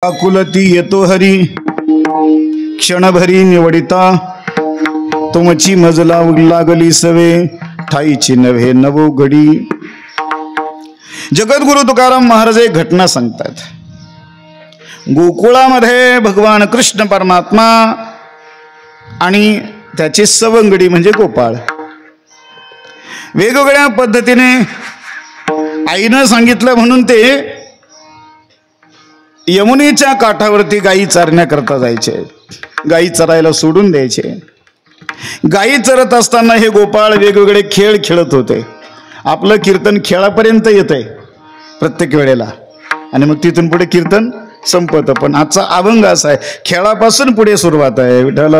आकुलती येतो हरी क्षणभरी निवडिता तुमची मजला लागली सवे ठाईची नव्हे नवो घडी। जगद्गुरु तुकाराम महाराज एक घटना सांगतात। गोकुळामध्ये भगवान कृष्ण परमात्मा आणि त्याचे सवंगडी म्हणजे गोपाळ वेगवेगळ्या पद्धतीने आईनं सांगितलं म्हणून ते यमुनेच्या काठावरती गायी चरण्याकरता जायचे। गायी चरायला सोडून द्यायचे। गायी चरत असताना हे गोपाळ वेगवेगळे खेळ खेळत होते। आपलं कीर्तन खेळापर्यंत येतंय प्रत्येक वेळेला आणि मग तिथून पुढे कीर्तन संपत। पण आजचा अभंग असा आहे, खेळापासून पुढे सुरुवात आहे। विठ्ठल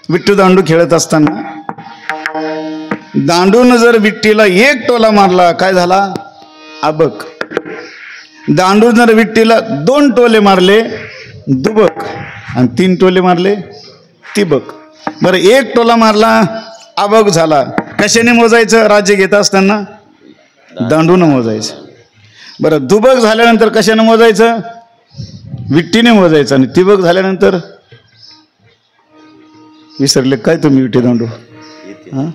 विट्टू दांडू खेळत असताना दांडून जर विट्टीला एक टोला मारला काय झाला अबक। दांडून जर विट्टीला 2 टोले मारले दुबक आणि 3 टोले मारले तिबक। बरं एक टोला मारला अबक झाला। कशाने मोजायचं? राज्य घेत असताना दांडून मोजायचं। बरं दुबक झाल्यानंतर कशाने मोजायचं? विट्टीने मोजायचं। आणि तिबक झाल्यानंतर विसरले काय तुम्ही? विठी दांडू हां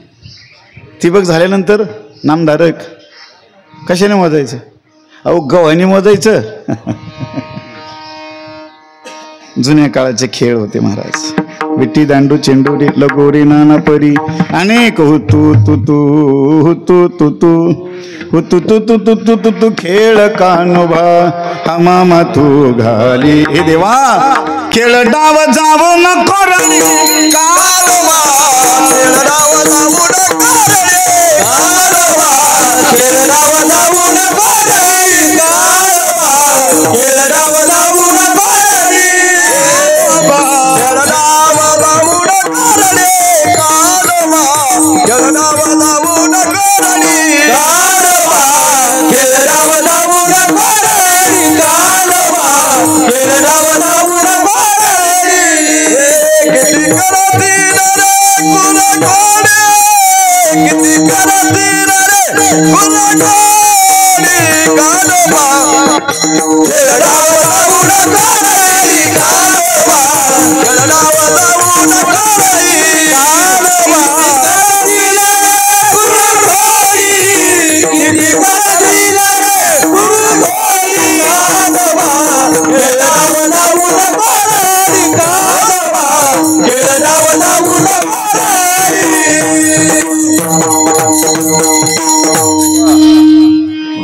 तिबक झाल्यानंतर नामधारक कशाने मोजायचं? अहो गव्हाने मोजायचं। जुन्या काळाचे खेळ होते महाराज। विट्टी दांडू चेंडू लगोरी नाना परी अनेक हुतू तू तू हुतू तू तू हुतू तू तू तू तू तू तू खेळ कानोबा हमामा तू घाली। हे देवा खेळ डाव जाऊ नको रे कानोबा खेळ डाव जाऊ नको रे कानोबा खेळ डाव जाऊ नको रे कानोबा खेळ डाव जाऊ नको रे खेळ डाव जाऊ नको रे कानोबा खेळ डाव जाऊ नको रे कानोबा खेळ डाव जाऊ नको रे कानोबा खेळ डाव जाऊ नको किती करती रे गुण गोडे किती करती रे गुण गोडे कानोबा खेळाव जाऊ नको रे कानोबा खेळाव जाऊ नको रे कानोबा गुण गोडी किती करती रे गुण गोडी कानोबा खेळाव जाऊ नको रे कानोबा खेळाव जाऊ नको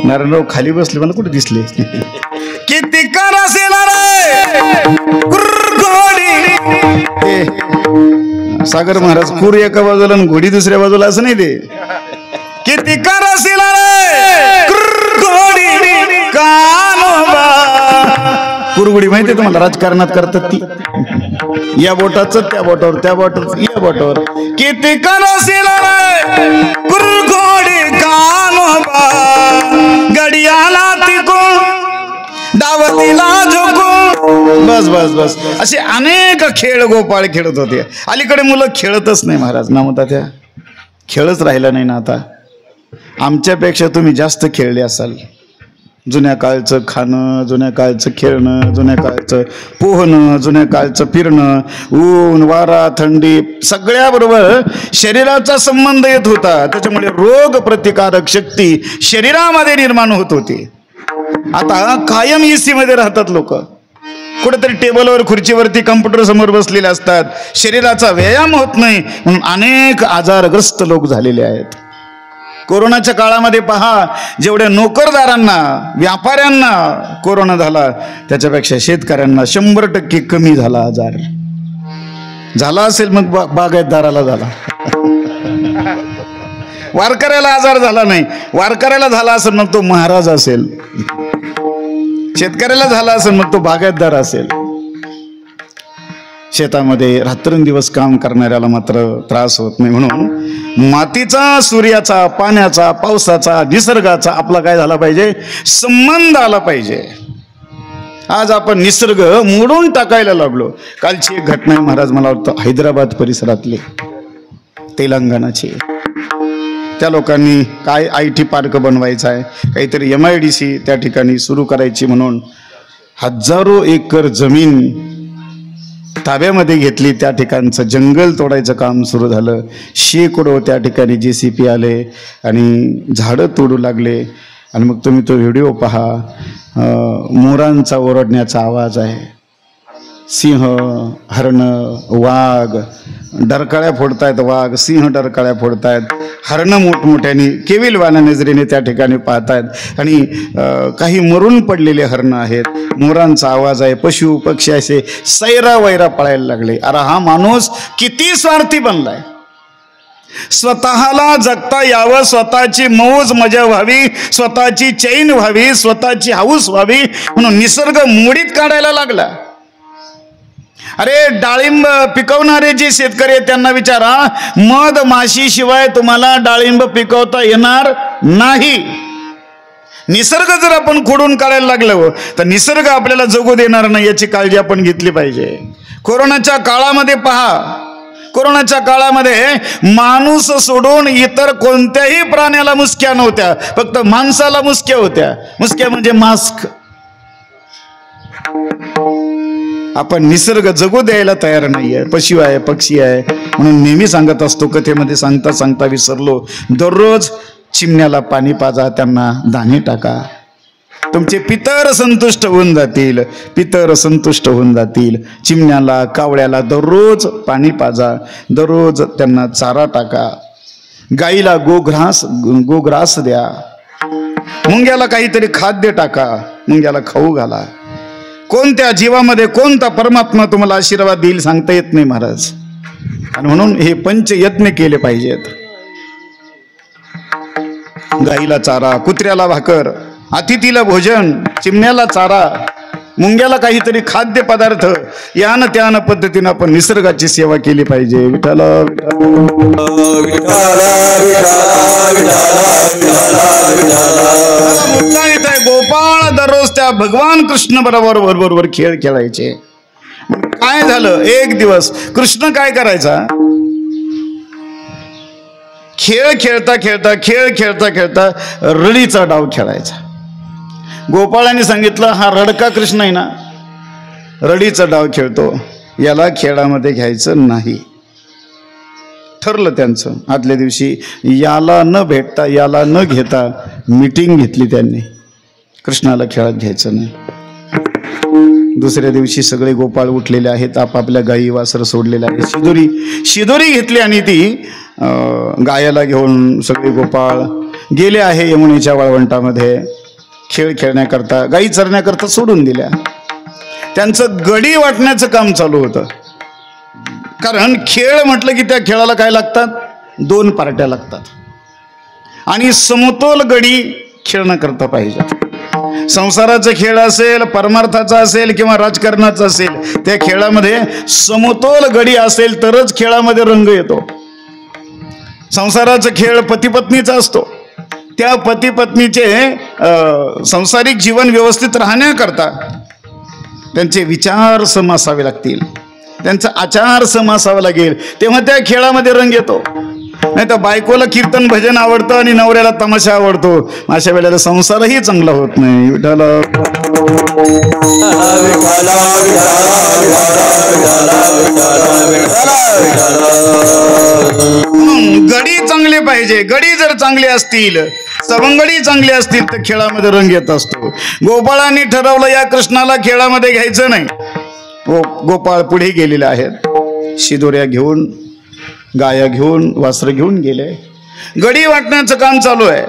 नारायणराव खाली बसले मला कुठे दिसले? किती कर असेल सागर महाराज पूर एका बाजूला आणि घोडी दुसऱ्या बाजूला असं नाही ते। किती कर असेल घोडी कानोबा कुरगुडी माहिती आहे तुम्हाला, राजकारणात करतात ती, या बोटाचं त्या बोटावर, त्या बोटाचं या बोटावर. किती करशील रे कुरगुडी कानोबा, गडियाला तिकून दावतीला झोकून. बस बस बस असे अनेक खेळ गोपाळ खेळत होते. अलीकडे मुलं खेळतच नाही महाराज, ना म्हणता त्या खेळच राहिला नाही ना आता. आमच्यापेक्षा तुम्ही जास्त खेळले असाल. जुन्या काळचं खाणं, जुन्या काळचं खेळणं, जुन्या काळचं पोहणं, जुन्या काळचं फिरणं, ऊन वारा थंडी सगळ्याबरोबर शरीराचा संबंध येत होता. त्याच्यामुळे रोग प्रतिकारक शक्ती शरीरामध्ये निर्माण होत होती. आता कायम एसी मध्ये राहतात लोक, कुठेतरी टेबलवर खुर्चीवरती कम्प्युटर समोर बसलेले असतात, शरीराचा व्यायाम होत नाही, म्हणून अनेक आजारग्रस्त लोक झालेले आहेत. कोरोनाच्या काळामध्ये पहा, जेवढ्या नोकरदारांना व्यापाऱ्यांना कोरोना झाला त्याच्यापेक्षा शेतकऱ्यांना 100% कमी झाला आजार. झाला असेल मग बागायतदाराला झाला, वारकऱ्याला आजार झाला नाही. वारकऱ्याला झाला असेल मग तो महाराज असेल, शेतकऱ्याला झाला असेल मग तो बागायतदार असेल. शेतामध्ये रात्रंदिवस काम करणाऱ्याला मात्र त्रास होत नाही. म्हणून मातीचा, सूर्याचा, पाण्याचा, पावसाचा, निसर्गाचा आपला काय झाला पाहिजे, संबंध आला पाहिजे. आज आपण निसर्ग मोडून टाकायला लागलो. कालची एक घटना आहे महाराज, मला वाटतं हैदराबाद परिसरातली, तेलंगणाची. त्या लोकांनी काय IT पार्क बनवायचा आहे, काहीतरी MIDC त्या ठिकाणी सुरू करायची म्हणून हजारो एकर जमीन ताब्यामध्ये घेतली. त्या ठिकाणचं जंगल तोडायचं काम सुरू झालं. शेकडो त्या ठिकाणी JCP आले आणि झाडं तोडू लागले. आणि मग तुम्ही तो व्हिडिओ पहा, मोरांचा ओरडण्याचा आवाज आहे, सिंह, हरण, वाघ डरकाळ्या फोडतायत, वाघ सिंह डरकाळ्या फोडतायत, हरणं मोठमोठ्याने केविलवाना नजरेने त्या ठिकाणी पाहतायत. आणि काही मरून पडलेले हरणं आहेत, मोरांचा आवाज आहे, पशु पक्षी असे सैरा वैरा पळायला लागले. अरे हा माणूस किती स्वार्थी बनलाय. स्वतःला जगता यावं, स्वतःची मौज मजा व्हावी, स्वतःची चैन व्हावी, स्वतःची हाऊस व्हावी म्हणून निसर्ग मोडीत काढायला लागला. अरे डाळिंब पिकवणारे जे शेतकरी आहेत त्यांना विचारा, मध माशी शिवाय तुम्हाला डाळिंब पिकवता येणार नाही. निसर्ग जर आपण खोडून काढायला लागलो तर निसर्ग आपल्याला जगू देणार नाही, याची काळजी आपण घेतली पाहिजे. कोरोनाच्या काळामध्ये पहा, कोरोनाच्या काळामध्ये माणूस सोडून इतर कोणत्याही प्राण्याला मुसक्या नव्हत्या, फक्त माणसाला मुसक्या होत्या. मुसक्या म्हणजे मास्क. आपण निसर्ग जगू द्यायला तयार नाहीये. पशु आहे, पक्षी आहे म्हणून नेहमी सांगत असतो, कथेमध्ये सांगता सांगता विसरलो, दररोज चिमण्याला पाणी पाजा, त्यांना दाणे टाका. तुमचे पितर संतुष्ट होऊन जातील, पितर संतुष्ट होऊन जातील. चिमण्याला, कावळ्याला दररोज पाणी पाजा, दररोज त्यांना चारा टाका. गाईला गोग्रास द्या. मुंग्याला काहीतरी खाद्य टाका, मुंग्याला खाऊ घाला. कोणत्या जीवामध्ये कोणता परमात्मा तुम्हाला आशीर्वाद देईल सांगता येत नाही महाराज. आणि म्हणून हे पंचयत्न केले पाहिजेत. गाईला चारा, कुत्र्याला भाकर, अतिथीला भोजन, चिमण्याला चारा, मुंग्याला काहीतरी खाद्य पदार्थ, यान त्यान पद्धतीने आपण निसर्गाची सेवा केली पाहिजे. विठ्ठल मुद्दा येत आहे, गोपाळ दररोज त्या भगवान कृष्ण बरोबर खेळ खेळायचे. काय झालं, एक दिवस कृष्ण काय करायचा, खेळ खेळता खेळता रडीचा डाव खेळायचा. गोपाळाने सांगितलं, हा रडका कृष्ण आहे ना, रडीचा डाव खेळतो, याला खेळामध्ये घ्यायचं नाही. ठरलं त्यांचं. आदल्या दिवशी याला न भेटता, याला न घेता मीटिंग घेतली त्यांनी, कृष्णाला खेळात घ्यायचं नाही. दुसऱ्या दिवशी सगळे गोपाळ उठलेले आहेत, आपापल्या गायी वासर सोडलेले आहेत. शिदोरी घेतली आणि ती गायाला घेऊन सगळे गोपाळ गेले आहे यमुनेच्या वाळवंटामध्ये. खेळ खेळण्याकरता, गायी चरण्याकरता सोडून दिल्या. त्यांचं गडी वाटण्याचं काम चालू होतं. कारण खेळ म्हटलं की त्या खेळाला काय लागतात, 2 पार्ट्या लागतात. आणि समतोल गडी खेळणं करता पाहिजे. संसाराचा खेळ असेल, परमार्थाचा असेल किंवा राजकारणाचा असेल, त्या खेळामध्ये समतोल गडी असेल तरच खेळामध्ये रंग येतो. संसाराचा खेळ पतीपत्नीचा असतो. त्या पती पत्नीचे संसारिक जीवन व्यवस्थित राहण्याकरता त्यांचे विचार सम असावे लागतील, त्यांचा आचार सम असावा लागेल, तेव्हा त्या खेळामध्ये रंग येतो. नाही तर बायकोला कीर्तन भजन आवडतं आणि नवऱ्याला तमाशा आवडतो, अशा वेळेला संसारही चांगला होत नाही. विठाला गडी चांगले पाहिजे. गडी जर चांगले असतील, सवंगडी चांगली असतील तर खेळामध्ये रंग येत असतो. गोपाळांनी ठरवलं या कृष्णाला खेळामध्ये घ्यायचं नाही. गोपाळ पुढे गेलेले आहेत, शिदोऱ्या घेऊन, गाया घेऊन, वासरं घेऊन गेले. गडी वाटण्याचं काम चालू आहे.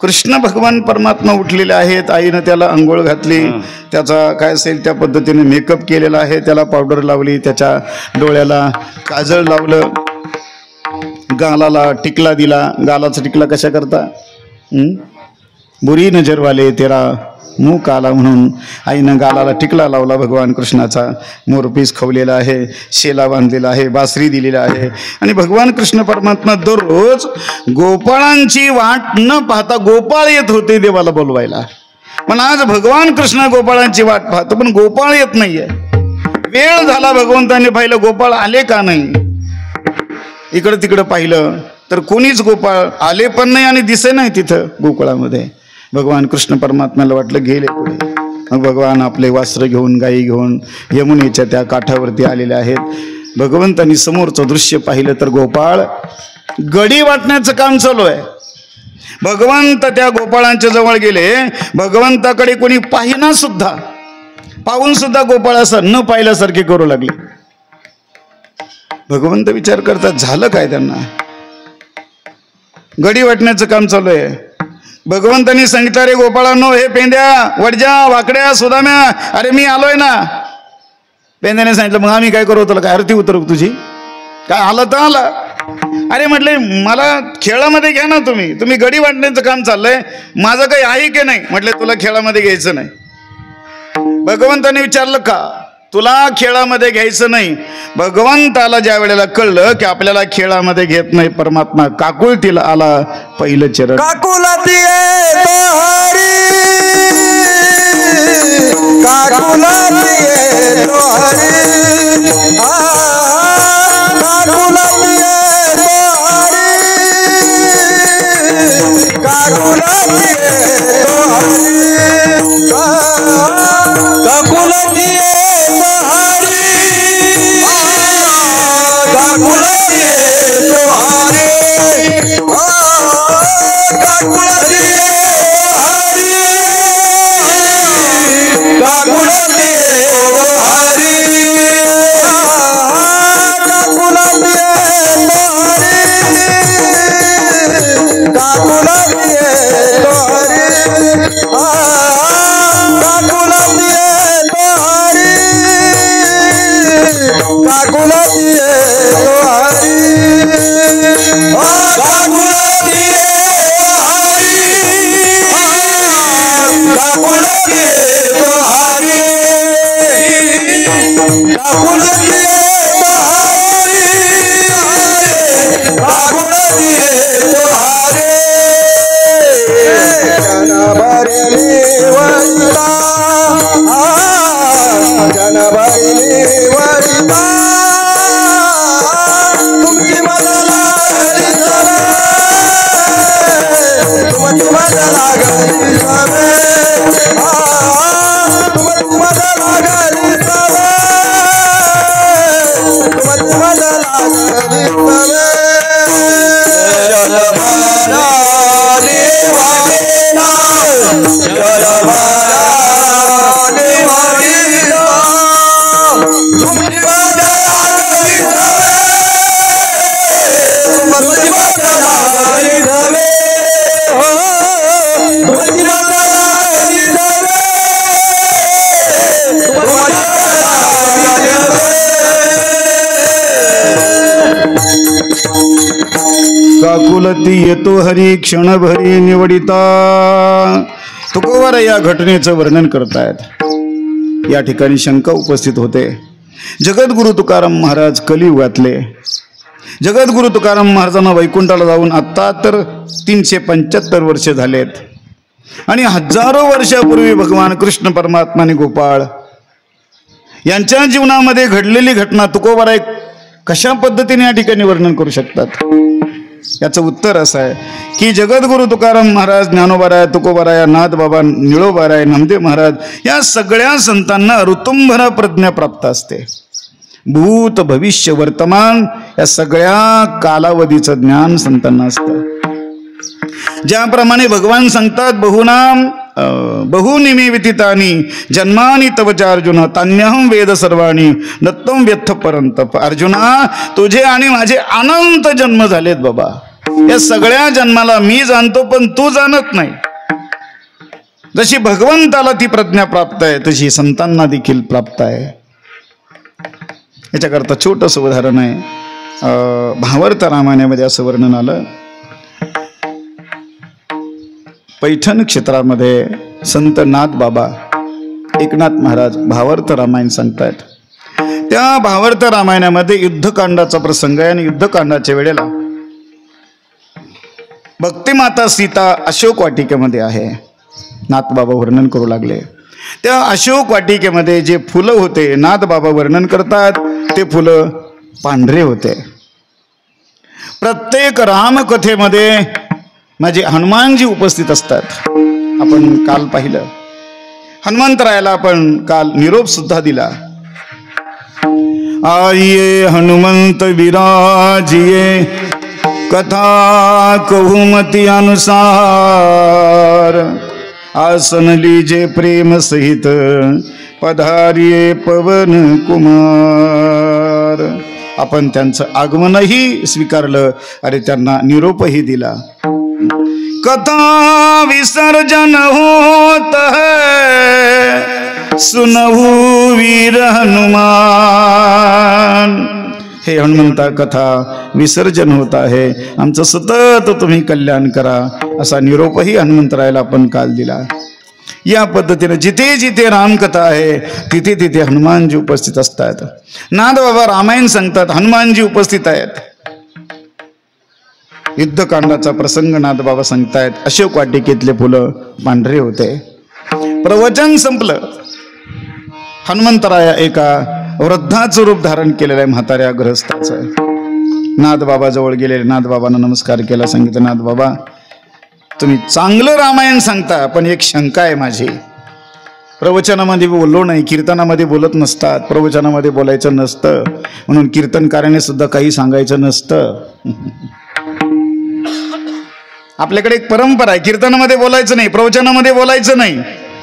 कृष्ण भगवान परमात्मा उठलेले आहेत. आईनं त्याला अंघोळ घातली, त्याचा काय असेल त्या पद्धतीने मेकअप केलेला आहे, त्याला पावडर लावली, त्याच्या डोळ्याला काजळ लावलं, गालाला टिकला दिला. गालाचा टिकला कशा करता? बुरी नजर वाले तेरा मुंह काला म्हणून आईनं गालाला टिकला लावला. भगवान कृष्णाचा मोरपीस खवलेला आहे, शेला बांधलेला आहे, बासरी दिलेला आहे. आणि भगवान कृष्ण परमात्मा दररोज गोपाळांची वाट न पाहता गोपाळ येत होते देवाला बोलवायला. पण आज भगवान कृष्ण गोपाळांची वाट पाहतो पण गोपाळ येत नाहीये. वेळ झाला, भगवंताने पाहिलं गोपाळ आले का नाही. इकडं तिकडं पाहिलं तर कोणीच गोपाळ आले पण नाही आणि दिसे नाही तिथं गोकुळामध्ये. भगवान कृष्ण परमात्म्याला वाटलं गेले पुढे. मग भगवान आपले वस्त्र घेऊन, गायी घेऊन यमुनेच्या त्या काठावरती आलेले आहेत. भगवंतांनी समोरचं दृश्य पाहिलं तर गोपाळ गडी वाटण्याचं काम चालू आहे. भगवंत त्या गोपाळांच्या जवळ गेले. भगवंताकडे कोणी पाहिना सुद्धा, पाहून सुद्धा गोपाळ असं न पाहिल्यासारखे करू लागले. भगवंत विचार करतात झालं काय त्यांना. गडी वाटण्याचं काम चालू आहे. भगवंतांनी सांगितलं, रे गोपाळांनो, हे पेंद्या, वडजा, वाकड्या, सुदाम्या, अरे मी आलोय ना. पेंद्याने सांगितलं, मग आम्ही काय करू, तुला काय आरती उतरव तुझी, काय आला तर आला. अरे म्हटले मला खेळामध्ये घ्या ना, तुम्ही गडी वाटण्याचं काम चाललंय, माझं काही आहे की नाही. म्हटले तुला खेळामध्ये घ्यायचं नाही. भगवंताने विचारलं का, तुला खेळामध्ये घ्यायचं नाही. भगवंताला ज्या वेळेला कळलं की आपल्याला खेळामध्ये घेत नाही परमात्मा, काकुळतीला आला पहिलं चरण. काकुलती तो हरी, काकुलती तो हरी, काकुलती तो हरी, काकुलती तो हरी, काकुलती तो हरी, काकुलती तो हरी, काकुलती हरी, काकुलती हरी, काकुलती हरी, काकुलती हरी, काकुलती हरी, काकुलती हरी, काकुलती काकुलती तो हरी, काकुलती तो हरी, काकुलती तो हरी. जनभरली वरिता, जनभरली वरिता, तुमची मला लागली सवे, तुमची मला लागली सवे, तुमची मला लागली सवे, तुमची मला लागली सवे. जलभरानी वारिना, जलभरानी वारिना, तुमची मला लागली सवे, तुमची मला लागली सवे, तुमची मला लागली सवे, तुमची काकुलती येतो हरी क्षणभरी निवडिता. तुकोबाराय या घटनेचं वर्णन करतायत. या ठिकाणी शंका उपस्थित होते. जगद्गुरु तुकाराम महाराज कलियुगातले. जगद्गुरु तुकाराम महाराजांना वैकुंठाला जाऊन आत्ता तर 375 वर्ष झालेत आणि हजारो वर्षापूर्वी भगवान कृष्ण परमात्मा आणि गोपाळ यांच्या जीवनामध्ये घडलेली घटना तुकोबाराय कशा पद्धतीने या ठिकाणी वर्णन करू शकतात. याचं उत्तर असं आहे की जगद्गुरु तुकाराम महाराज, ज्ञानोबाराय, तुकोबाराय, नाथबाबा, निळोबाराय, नामदेव महाराज या सगळ्या संतांना ऋतुंभर प्रज्ञा प्राप्त असते. भूत भविष्य वर्तमान या सगळ्या कालावधीचं ज्ञान संतांना असतं. ज्याप्रमाणे भगवान सांगतात बहुनिमी विदितानि जन्मानि तव च अर्जुन तान्यहं वेद सर्वाणि दत्तं व्यथ परंतप. अर्जुना, तुझे आणि माझे अनंत जन्म झालेत बाबा. या सगळ्या जन्माला मी जाणतो पण तू जाणत नाही. जशी भगवंताला ती प्रज्ञा प्राप्त आहे तशी संतांना देखील प्राप्त आहे. याच्याकरता छोटंसं उदाहरण आहे. भावार्थ रामायणामध्ये असं वर्णन आलं. पैठण क्षेत्रामध्ये संत नाथ बाबा एकनाथ महाराज भावार्थ रामायण सांगतायत. त्या भावार्थ रामायणामध्ये युद्धकांडाचा प्रसंग आहे आणि युद्धकांडाच्या वेळेला भक्तिमाता सीता अशोक वाटिकेमध्ये आहे. नाथ बाबा वर्णन करू लागले. त्या अशोक वाटिकेमध्ये जे फुलं होते नाथ बाबा वर्णन करतात ते फुलं पांढरे होते. प्रत्येक रामकथेमध्ये माझे हनुमानजी उपस्थित असतात. आपण काल पाहिलं हनुमंतरायाला आपण काल निरोप सुद्धा दिला. आइए हनुमंत विराजिए कथा कहूमती अनुसार आसन लीजे प्रेम सहित पधारिये पवन कुमार. आपण त्यांचं आगमनही स्वीकारलं आणि त्यांना निरोपही दिला. कथा विसर्जन होत है सुनहु वीर हनुमान. हे हनुमंता, कथा विसर्जन होत आहे, आमचं सतत तुम्ही कल्याण करा असा निरोपही हनुमंतरायाला आपण काल दिला. या पद्धतीने जिथे जिथे रामकथा आहे तिथे तिथे हनुमानजी उपस्थित असतात. नाथबाबा रामायण सांगतात, हनुमानजी उपस्थित आहेत. युद्धकांडाचा प्रसंग नाथबाबा सांगतायत. अशोक वाटिकेतले फुलं पांढरे होते. प्रवचन संपलं. हनुमंतराया एका वृद्धाचं रूप धारण केलेलं आहे, म्हाताऱ्या गृहस्थाचं. नाथबाबा जवळ गेलेले. नाथबाबांना नमस्कार केला. सांगितलं, नाथबाबा तुम्ही चांगलं रामायण सांगता पण एक शंका आहे माझी. प्रवचनामध्ये बोललो नाही, कीर्तनामध्ये बोलत नसतात, प्रवचनामध्ये बोलायचं नसतं म्हणून कीर्तनकाराने सुद्धा काही सांगायचं नसतं. आपल्याकडे एक परंपरा आहे, कीर्तनामध्ये बोलायचं नाही, प्रवचनामध्ये बोलायचं नाही.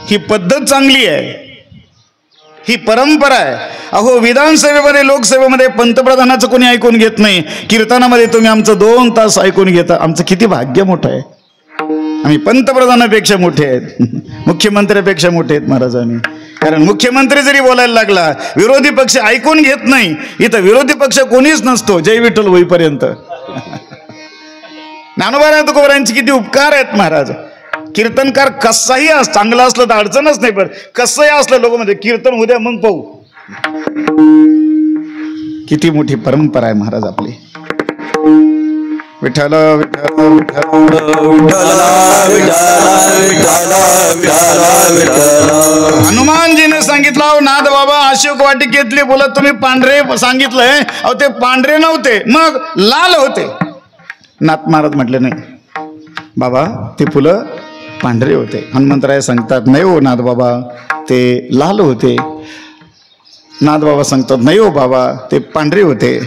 ही पद्धत चांगली आहे, ही परंपरा आहे. अहो विधानसभेमध्ये लोकसभेमध्ये पंतप्रधानाचं कोणी ऐकून घेत नाही, कीर्तनामध्ये तुम्ही आमचं 2 तास ऐकून घेता. आमचं किती भाग्य मोठं आहे. आम्ही पंतप्रधानापेक्षा मोठे आहेत, मुख्यमंत्र्यापेक्षा मोठे आहेत महाराज आम्ही. कारण मुख्यमंत्री जरी बोलायला लागला विरोधी पक्ष ऐकून घेत नाही. इथं विरोधी पक्ष कोणीच नसतो जय विठ्ठल होईपर्यंत. ज्ञानोबा तुकोबारायांचे किती उपकार आहेत महाराज. कीर्तनकार कसाही चांगला असलं तर अडचणच नाही, पण कसंही असलं लोक म्हणजे कीर्तन उद्या मग पाहू. किती मोठी परंपरा आहे महाराज आपली. विठ्ठल विठ्ठल हनुमानजीने सांगितलं, नाथ बाबा अशोक वाटिकेतली बोलत तुम्ही पांढरे सांगितलंय. अहो ते पांढरे नव्हते, मग लाल होते. नाथ महाराज म्हटले, नाही बाबा ते फुलं पांढरे होते. हनुमंतराय सांगतात, नाही हो नाथ बाबा ते लाल होते. नाथ बाबा सांगतात, नाही हो बाबा ते पांढरे होते.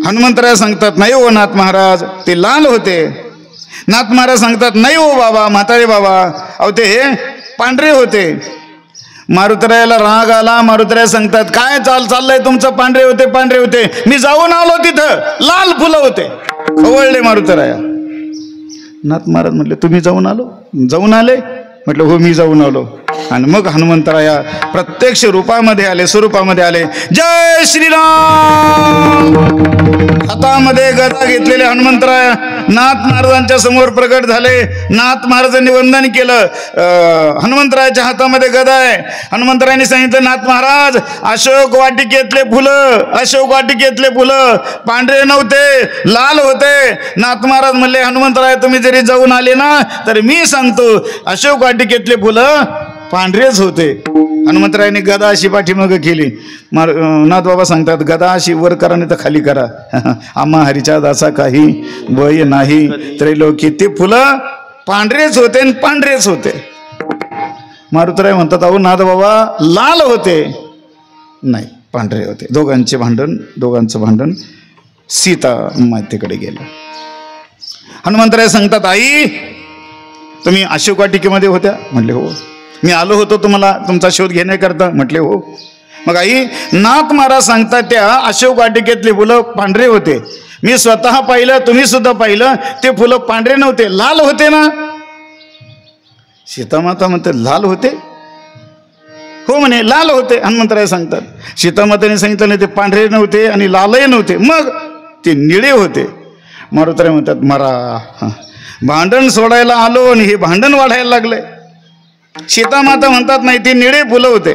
हनुमंतराय सांगतात, नाही हो नाथ महाराज ते लाल होते. नाथ महाराज सांगतात, नाही हो बाबा म्हातारे बाबा अहो ते पांढरे होते. मारुतरायाला राग आला. मारुतराय सांगतात, काय चाललंय तुमचं, पांढरे होते पांढरे होते. मी जाऊन आलो तिथं लाल फुलं होते. खवळले मारुतराया. नाथ महाराज म्हटले, तुम्ही जाऊन आले? म्हटलं हो मी जाऊन आलो. आणि मग हनुमंतराया प्रत्यक्ष रूपामध्ये आले, स्वरूपामध्ये आले. जय श्रीराम. हातामध्ये गदा घेतलेले हनुमंतराय नाथ महाराजांच्या समोर प्रकट झाले. नाथ महाराजांनी वंदन केलं. हनुमंतरायाच्या हातामध्ये गदा आहे. हनुमंतरायांनी सांगितलं, नाथ महाराज, अशोक वाटिकेतले फुलं, अशोक वाटिकेतले फुलं पांढरे नव्हते, लाल होते. नाथ महाराज म्हणले, हनुमंतराय तुम्ही जरी जाऊन आले ना तर मी सांगतो अशोक वाटिकेतले फुलं पांढरेच होते. हनुमंतरायांनी गदा अशी पाठीमागं केली. नाथ बाबा सांगतात, गदा अशी वर करा नाही तर खाली करा. आम्हा हरीच्या दासा काही वय नाही. त्रैलोकी ते फुलं पांढरेच होते आणि पांढरेच होते. मारुतराय म्हणतात, अहो नाथ बाबा लाल होते, नाही पांढरे होते. दोघांचं भांडण सीता मातेकडे गेलं. हनुमंतराय सांगतात, आई तुम्ही अशोक वाटिकेमध्ये होत्या? म्हटले हो. मी आलो होतो तुम्हाला तुमचा शोध घेण्याकरता? म्हटले हो. मग आई, नाथ महाराज सांगतात त्या अशोक वाटिकेतले फुलं पांढरे होते. मी स्वतः पाहिलं, तुम्ही सुद्धा पाहिलं, ते फुलं पांढरे नव्हते, लाल होते ना. सीतामाता म्हणते, लाल होते? हो म्हणे, लाल होते. हनुमंतराय सांगतात, सीतामातेने सांगितलं नाही ते पांढरे नव्हते आणि लालही नव्हते, मग ते निळे होते. मारुतराय म्हणतात, मरा भांडण सोडायला आलो आणि हे भांडण वाढायला लागले. सीतामाता म्हणतात, नाही ते निळे फुलं होते.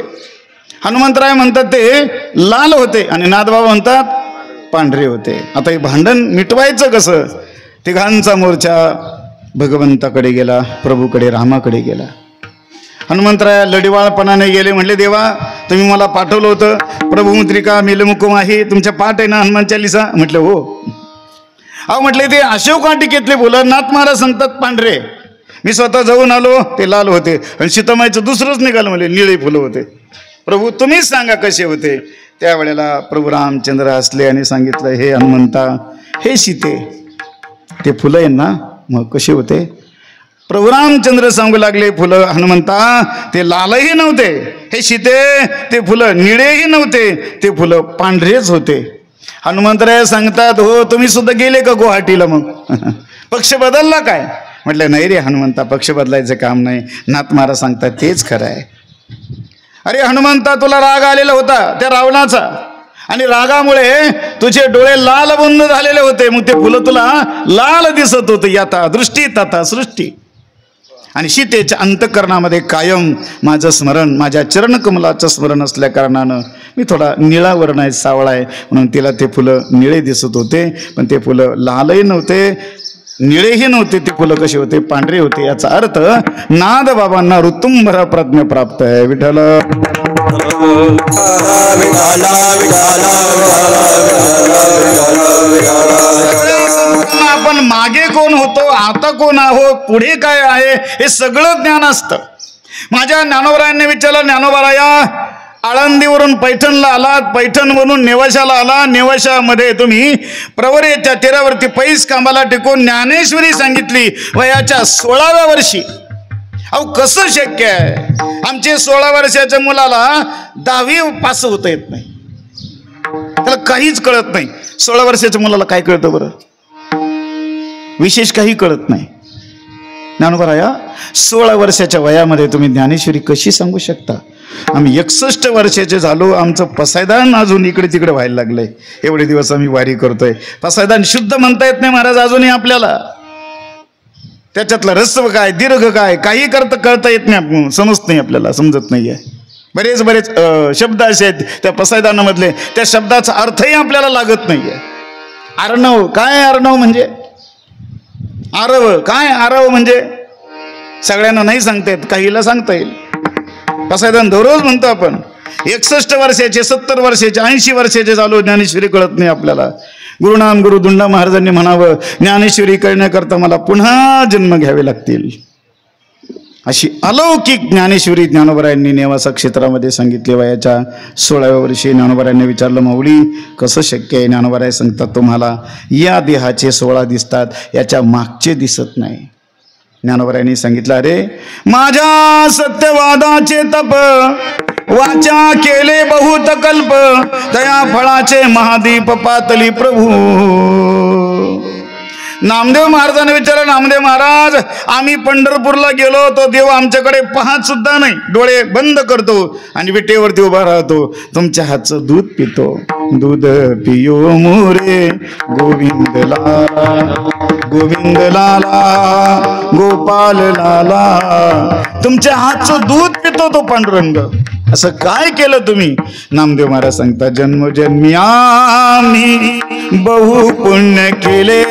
हनुमंतराय म्हणतात ते लाल होते आणि नाथबाबा म्हणतात पांढरे होते. आता हे भांडण मिटवायचं कसं? तिघांचा मोर्चा भगवंताकडे गेला, प्रभूकडे, रामाकडे गेला. हनुमंतराय लढीवाळपणाने गेले. म्हटले, देवा तुम्ही मला पाठवलं होतं, प्रभुमुद्रिका मेलमुकुम आहे, तुमच्या पाठ आहे ना हनुमान चालीसा? म्हटलं हो. अहो म्हटले, ते अशोक वाटिकेतले फुलं नाथ महाराज सांगतात पांढरे, मी स्वतः जाऊन आलो ते लाल होते. आणि सीतामाईचं दुसरंच निघालं, म्हणजे निळे फुलं होते. प्रभू तुम्हीच सांगा कसे होते. त्यावेळेला प्रभू रामचंद्र हसले आणि सांगितलं, हे हनुमंता, हे सीते, ते फुलं आहे ना, मग कसे होते? प्रभू रामचंद्र सांगू लागले, फुलं हनुमंता ते लालही नव्हते, हे सीते ते फुलं निळेही नव्हते, ते फुलं पांढरेच होते. हनुमंतराय सांगतात, हो तुम्ही सुद्धा गेले का गुवाहाटीला? मग पक्ष बदलला काय? म्हटलं नाही रे हनुमंता, पक्ष बदलायचं काम नाही. नाथ महाराज सांगतात तेच खरं आहे. अरे हनुमंता, तुला राग आलेला होता त्या रावणाचा, आणि रागामुळे तुझे डोळे लाल बुंद झालेले होते, मग ते फुलं तुला लाल दिसत होते. याता दृष्टी तथा सृष्टी. आणि सीतेच्या अंतःकरणामध्ये कायम माझं स्मरण, माझ्या चरणकमलाचं स्मरण असल्या कारणानं मी थोडा निळा वर्ण आहे, सावळा आहे, म्हणून तिला ते फुलं निळे दिसत होते. पण ते फुलं लालही नव्हते, निळेही नव्हते, ते फुलं कसे होते? पांढरे होते. याचा अर्थ नाद बाबांना ऋतुंभर प्रज्ञा प्राप्त आहे. विठ्ठल आपण मागे कोण होतो, आता कोण आहो, पुढे काय आहे, हे सगळं ज्ञान असतं. माझ्या ज्ञानोबरायांनी विचारलं, ज्ञानोबराया आळंदीवरून पैठणला आलात, पैठणवरून नेवाशाला आला, नेवाशामध्ये तुम्ही प्रवरेच्या तीरावरती पैस कामाला टिकून ज्ञानेश्वरी सांगितली वयाच्या 16व्या वर्षी. अहो कसं शक्य आहे? आमचे 16 वर्षाच्या मुलाला 10वी पास होता येत नाही, त्याला काहीच कळत नाही. 16 वर्षाच्या मुलाला काय कळतं बरं? विशेष काही कळत नाही. ज्ञानोबराया 16 वर्षाच्या वयामध्ये तुम्ही ज्ञानेश्वरी कशी सांगू शकता? आम्ही 61 वर्षाचे झालो, आमचं पसायदान अजून इकडे तिकडे व्हायला लागलंय. एवढे दिवस आम्ही वारी करतोय, पसायदान शुद्ध म्हणता येत नाही महाराज अजूनही आपल्याला. त्याच्यातला रस्व काय, दीर्घ काय, काही कळता येत नाही, समजत नाही आपल्याला, समजत नाहीये. बरेच शब्द असे आहेत त्या पसायदानामधले, त्या शब्दाचा अर्थही आपल्याला लागत नाहीये. आर्णव काय? आर्णव म्हणजे आरव काय? आरव म्हणजे सगळ्यांना नाही सांगता येत, काहीला सांगता येईल. पसायदान दररोज म्हणतो आपण. 61 वर्षाचे, 70 वर्षाचे, 80 वर्षाचे झालो, ज्ञानेश्वरी कळत नाही आपल्याला. गुरुनाम गुरुदुंडा महाराजांनी म्हणावं, ज्ञानेश्वरी कळण्याकरता मला पुन्हा जन्म घ्यावे लागतील. अशी अलौकिक ज्ञानेश्वरी ज्ञानोबरायांनी नेवासा क्षेत्रामध्ये सांगितली. वयाच्या 16व्या वर्षी ज्ञानोबरायांनी विचारलं, माऊली कसं शक्य आहे? ज्ञानोबराय सांगतात, तुम्हाला या देहाचे 16 दिसतात, याच्या मागचे दिसत नाही. ज्ञानोबरायांनी सांगितलं, अरे माझ्या सत्यवादाचे तप, वाचा केले बहुत कल्प, दया फळाचे महादीप पातली प्रभू. नामदेव महाराजांनी विचारलं, नामदेव महाराज आम्ही पंढरपूरला गेलो तो देव आमच्याकडे पाहत सुद्धा नाही, डोळे बंद करतो आणि विटेवरती उभा राहतो, तुमच्या हातचं दूध पितो. दूध पियो मोरे गोविंद लाला, गोविंद लाला, गोपाल लाला, तुमच्या हातचं दूध पितो तो पांडुरंग. असं काय केलं तुम्ही? नामदेव महाराज सांगतात, जन्मजन्मी आम्ही बहु पुण्य केले,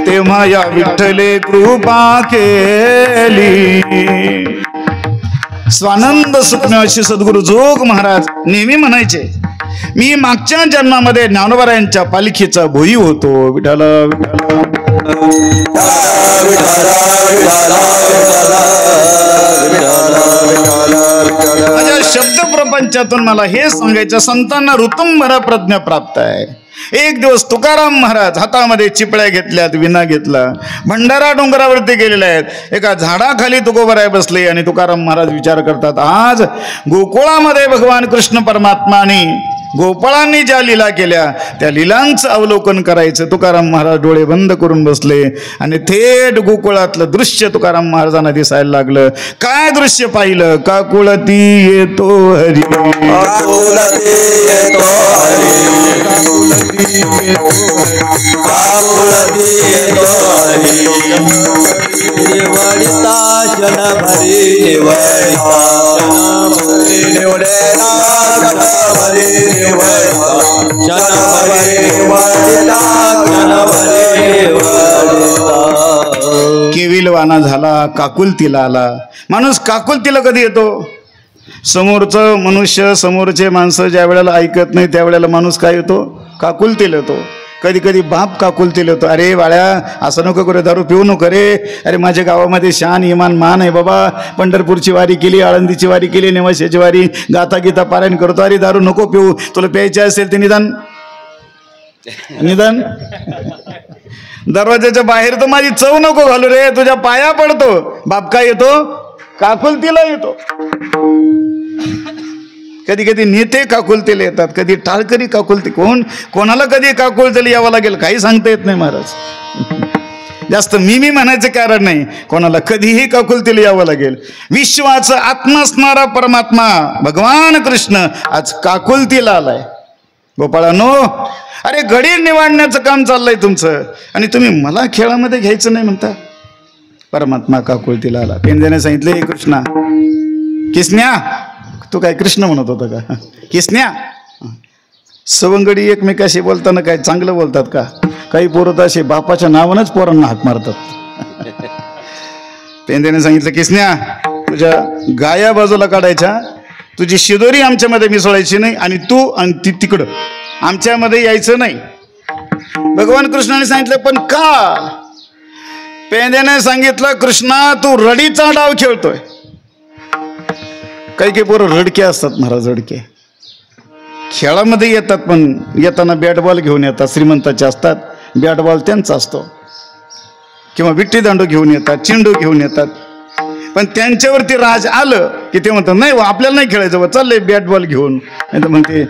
तेव्हा या विठ्ठले कृपा केली. स्वानंद सुखने अशी सद्गुरु जोग महाराज नेहमी म्हणायचे, मी मागच्या जन्मामध्ये ज्ञानोबरायांच्या पालखीचा भोई होतो. विठ्ठल माझ्या शब्द प्रपंचातून मला हे सांगायचं, संतांना ऋतुंभर प्रज्ञा प्राप्त आहे. एक दिवस तुकाराम महाराज हातामध्ये चिपळ्या घेतल्यात, विना घेतला, भंडारा डोंगरावरती गेलेले आहेत. एका झाडाखाली तुकोबराय बसले आणि तुकाराम महाराज विचार करतात, आज गोकुळामध्ये भगवान कृष्ण परमात्माने गोपाळांनी ज्या लीला केल्या त्या लीलांचं अवलोकन करायचं. तुकाराम महाराज डोळे बंद करून बसले आणि थेट गोकुळातलं दृश्य तुकाराम महाराजांना दिसायला लागलं. काय दृश्य पाहिलं? काकुळती येतो हरी, काकुळती येतो हरी, काकुळती येतो हरी, निवडिता जन भरी, निवडिता निवडेला जन भरी, केविलवाना झाला, काकुलतीला आला. माणूस काकुलतीला कधी येतो? समोरचं मनुष्य, समोरचे माणसं ज्या वेळेला ऐकत नाही त्यावेळेला माणूस काय येतो? काकुलतीला येतो. कधी कधी बाप काकुलतीला येतो, अरे बाळ्या असं नको करे, दारू पिऊ नको रे, अरे माझ्या गावामध्ये शान इमान मान आहे बाबा, पंढरपूरची वारी केली, आळंदीची वारी केली, नेवाशाची वारी, गाथा गीता पारायण करतो, अरे दारू नको पिऊ, तुला प्यायचे असेल ते निदान निदान दरवाजाच्या बाहेर तर माझी चव नको घालू रे, तुझ्या पाया पडतो. बाप काय येतो? काकुलतीला येतो. कधी कधी नेते काकुलतीला येतात, कधी टाळकरी काकुलती. कोणाला कधी काकुलतीला यावं लागेल काही सांगता येत नाही महाराज. जास्त मी म्हणायचं कारण नाही, कोणाला कधीही काकुलतीला यावं लागेल. विश्वाचा आत्मा असणारा परमात्मा भगवान कृष्ण आज काकुलतीला आलाय. गोपाळांनो, अरे घडी निवाडण्याचं काम चाललंय तुमचं आणि तुम्ही मला खेळामध्ये घ्यायचं नाही म्हणता. परमात्मा काकुलतीला आला. पेंद्याने सांगितले, कृष्णा किसन्या, तू काय कृष्ण म्हणत होता का? किसन्या. सवंगडी एकमेकाशी बोलताना काय चांगलं बोलतात का? काही पोरं असे बापाच्या नावानंच पोरांना हाक मारतात. पेंद्याने सांगितलं, किसन्या तुझ्या गाया बाजूला काढायच्या, तुझी शिदोरी आमच्यामध्ये मिसळायची नाही आणि तू आणि ती तिकडं आमच्यामध्ये यायचं नाही. भगवान कृष्णाने सांगितलं, पण का? पेंद्याने सांगितलं, कृष्णा तू रडीचा डाव खेळतोय. काही काही पोरं रडके असतात महाराज, रडके खेळामध्ये येतात पण येताना बॅट बॉल घेऊन येतात. श्रीमंताचे असतात, बॅट बॉल त्यांचा असतो, किंवा विट्टी दांडू घेऊन येतात, चेंडू घेऊन येतात. पण त्यांच्यावरती राज आलं की ते म्हणतात, नाही आपल्याला नाही खेळायचं, चाललंय बॅट बॉल घेऊन, नाही तर मग ते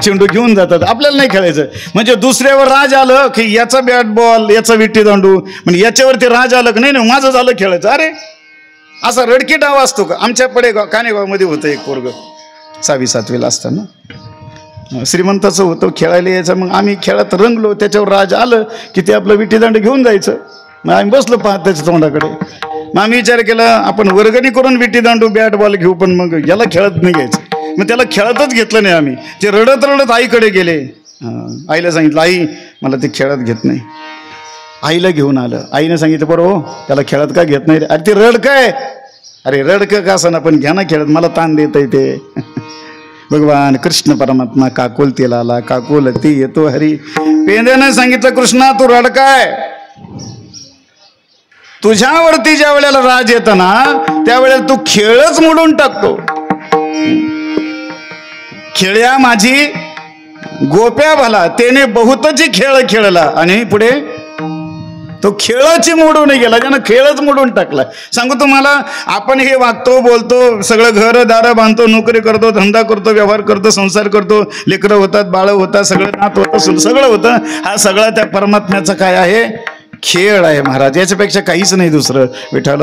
चेंडू घेऊन जातात, आपल्याला नाही खेळायचं. म्हणजे दुसऱ्यावर राज आलं की याचा बॅट बॉल, याचा विट्टी दांडू, म्हणजे याच्यावरती राज आलं की नाही माझं झालं खेळायचं. अरे असा रडकी डाव असतो का? आमच्या पडेगाव कानेगावमध्ये होतं एक पोरग, 6वी-7वीला असताना श्रीमंताचं होतं, खेळायला यायचं. मग आम्ही खेळात रंगलो, त्याच्यावर राज आलं की ते आपलं विटीदांड घेऊन जायचं. मग आम्ही बसलो पाहत त्याच्या तोंडाकडे. मग आम्ही विचार केला, आपण वर्गणी करून विटीदांडू बॅट बॉल घेऊ, पण मग याला खेळत नाही घ्यायचं. मग त्याला खेळतच घेतलं नाही आम्ही. ते रडत रडत आईकडे गेले. आईला सांगितलं, आई मला ते खेळत घेत नाही. आईला घेऊन आलं. आईने सांगितलं, बरं हो त्याला खेळत का घेत नाही? अरे ते रड काय? अरे रडकं का असं ना, पण घ्या ना खेळत, मला ताण देत आहे ते. भगवान कृष्ण परमात्मा काकुलतीला आला. काकुलती येतो हरी. पेंद्याने सांगितलं, कृष्णा तू रड काय? तुझ्यावरती ज्या वेळेला राज येत ना त्यावेळेला तू खेळच मोडून टाकतो. खेळ्या माझी गोप्या भला, त्याने बहुतची खेळ खेळला आणि पुढे तो खेळाची मोडून गेला, ज्यानं खेळच मोडून टाकला. सांगू तुम्हाला, आपण हे वागतो बोलतो, सगळं घर दारं बांधतो, नोकरी करतो, धंदा करतो, व्यवहार करतो, संसार करतो, लेकरं होतात, बाळ होतात, सगळं नात होतं, सगळं होतं. हा सगळा त्या परमात्म्याचा काय आहे? खेळ आहे महाराज. याच्यापेक्षा काहीच नाही दुसरं. विठ्ठल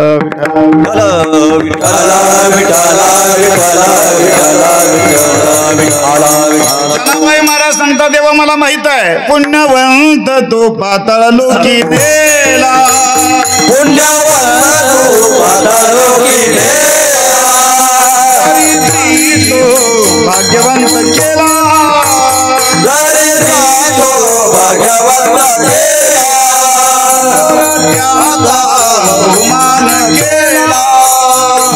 जनाबाई महाराज सांगता, देवा मला माहित आहे पुण्यवंत तो पाताळ लोकी गेला, पुण्यवंत तो पाताळ लोकी गेला, तो भाग्यवंत केला, तो भाग्यवंत केला, बहुमान केला,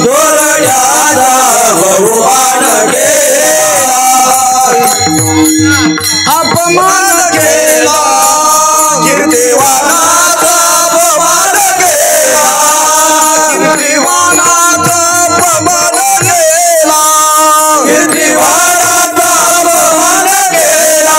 दोरड्याचा बहुमान केला, अपमान केला, कीर्तिवानाचा अपमान केला, कीर्तिवानाचा अपमान केला, कीर्तिवानाचा अपमान केला,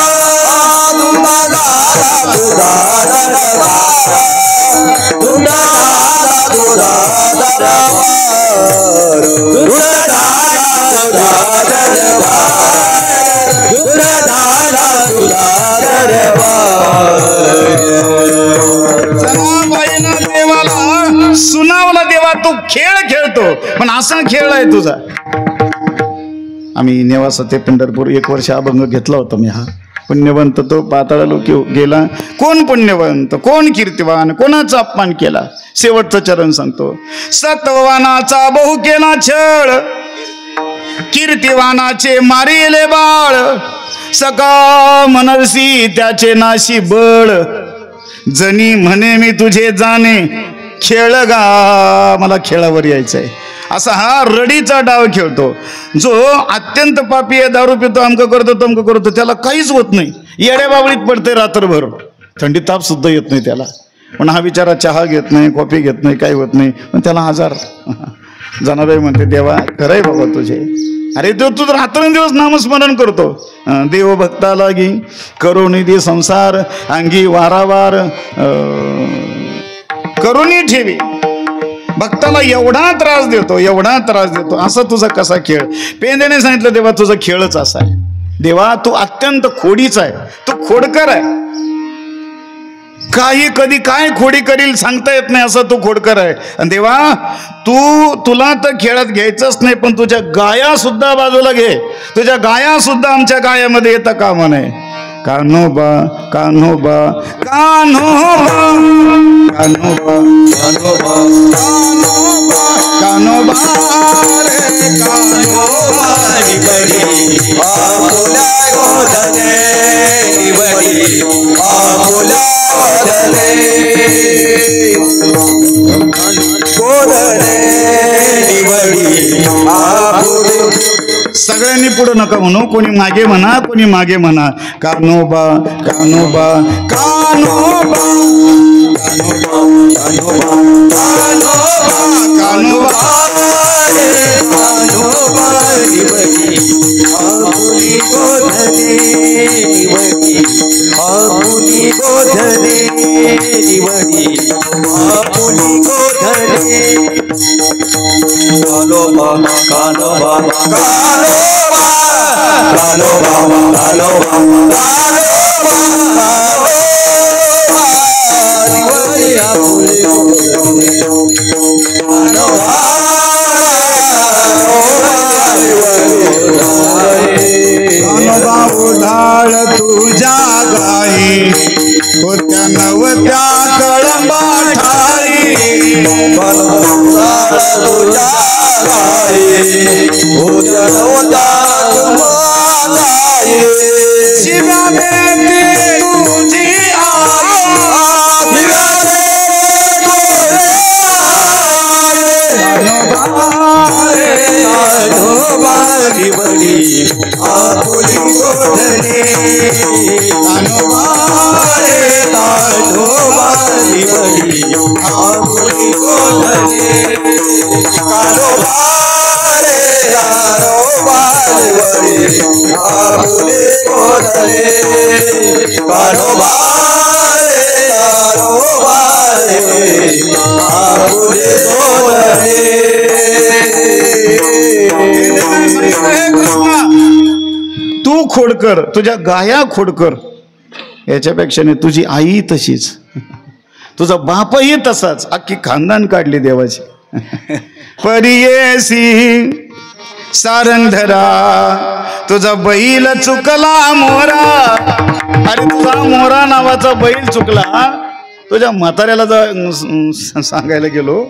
देवाला सुनावला, देवा तू खेळ खेळतो, पण असा खेळ आहे तुझा. आम्ही नेवासा ते पंढरपूर 1 वर्ष अभंग घेतला होता मी. हा पुण्यवंत तो पाताळ लोकी गेला. कोण पुण्यवंत, कोण कीर्तिवान, कोणाचा अपमान केला? शेवटचं चरण सांगतो, सत्ववानाचा बहु केला छळ, कीर्तिवानाचे मारिले बाळ, सका मनरसी त्याचे नाशी बळ, जनी म्हणे मी तुझे जाणे, खेळ गा मला खेळावर यायचंय. असा हा रडीचा डाव खेळतो. जो अत्यंत पापी आहे, दारू पितो, अमकं करतो तमकं करतो, त्याला काहीच होत नाही, येड्या बाबळीत पडते रात्रभर, थंडी ताप सुद्धा येत नाही त्याला. पण हा बिचारा चहा घेत नाही, कॉफी घेत नाही, काही होत नाही, पण त्याला आजार. जनाबाई म्हणते, देवा खरंय बाबा तुझे, अरे तो तू रात्रंदिवस नामस्मरण करतो. देव भक्ता लागी करुणिधी संसार, अंगी वारावार करुणी ठेवी, भक्ताला एवढा त्रास देतो, एवढा त्रास देतो, असा तुझा कसा खेळ? पेंद्याने सांगितलं, देवा तुझा खेळच असा आहे. देवा तू अत्यंत खोडीचा आहे, तू खोडकर आहे, काही कधी काय खोडी करील सांगता येत नाही, असं तू खोडकर आहे. आणि देवा तुला तर खेळात घ्यायचंच नाही, पण तुझ्या गाया सुद्धा बाजूला घे, तुझ्या गाया सुद्धा आमच्या गायामध्ये येता कामा नये. कान्होबा कान्होबा कान्होबा कान्होबा कान्होबा कान्होबा रे कान्होबा निवडी आपुल्या गोधने, निवडी आपुल्या गोधने, गोधने निवडी आपुल्या. सगळ्यांनी पुढे नका म्हणू, कोणी मागे म्हणा, कोणी मागे म्हणा. कान्होबा कान्होबा कान्होबा कान्होबा कान्होबा कान्होबा कान्होबा निवडी आपुली गोधने, निवडी आपुली गोधने, निवडी आपुली गोधने. कान्होबा कान्होबा कान्होबा कान्होबा कान्होबा निवडी आपुली गोधने, कान्होबा कान्होबा उधाळ तुझ्या गाई, होत्या नवत्या कळंबा ठाई, तुझ्या गाई, होत्या नवता तुम्हाला शिव्या देते तुझी आई, निवडी आपुली गोधने, कान्होबा निवडी आपुली गोधने, कान्होबा निवडी आपुली गोधने, कान्होबा खोडकर, तुझ्या गाया खोडकर, याच्यापेक्षा नाही तुझी आई तशीच, तुझा बापही तसाच, अख्खी खानदान काढली देवाची. परियेसी सारंधरा तुझा बैल चुकला मोरा. अरे तुझा मोरा नावाचा बैल चुकला, तुझ्या म्हाताऱ्याला सांगायला गेलो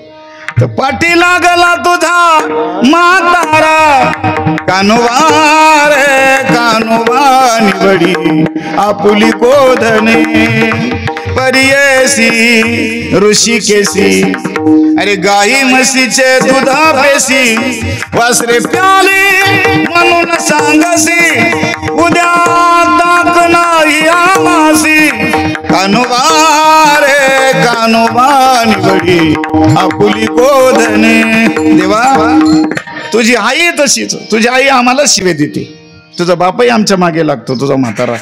तर पाठी लागला तुझा म्हातारा. कानोबा रे कानोबा निवडी आपुली गोधने. परियेसी ऋषिकेशी अरे गाई म्हशीचे दुधा पेशी. वासरे प्याली म्हणून सांगसी, उद्या ताक नाही आमासी. कानोबा रे कानोबा निवडी आपुली गोधने. देवा तुझी आई तशीच, तुझी आई आम्हाला शिवे देते, तुझा बापही आमच्या मागे लागतो, तुझा म्हातारा,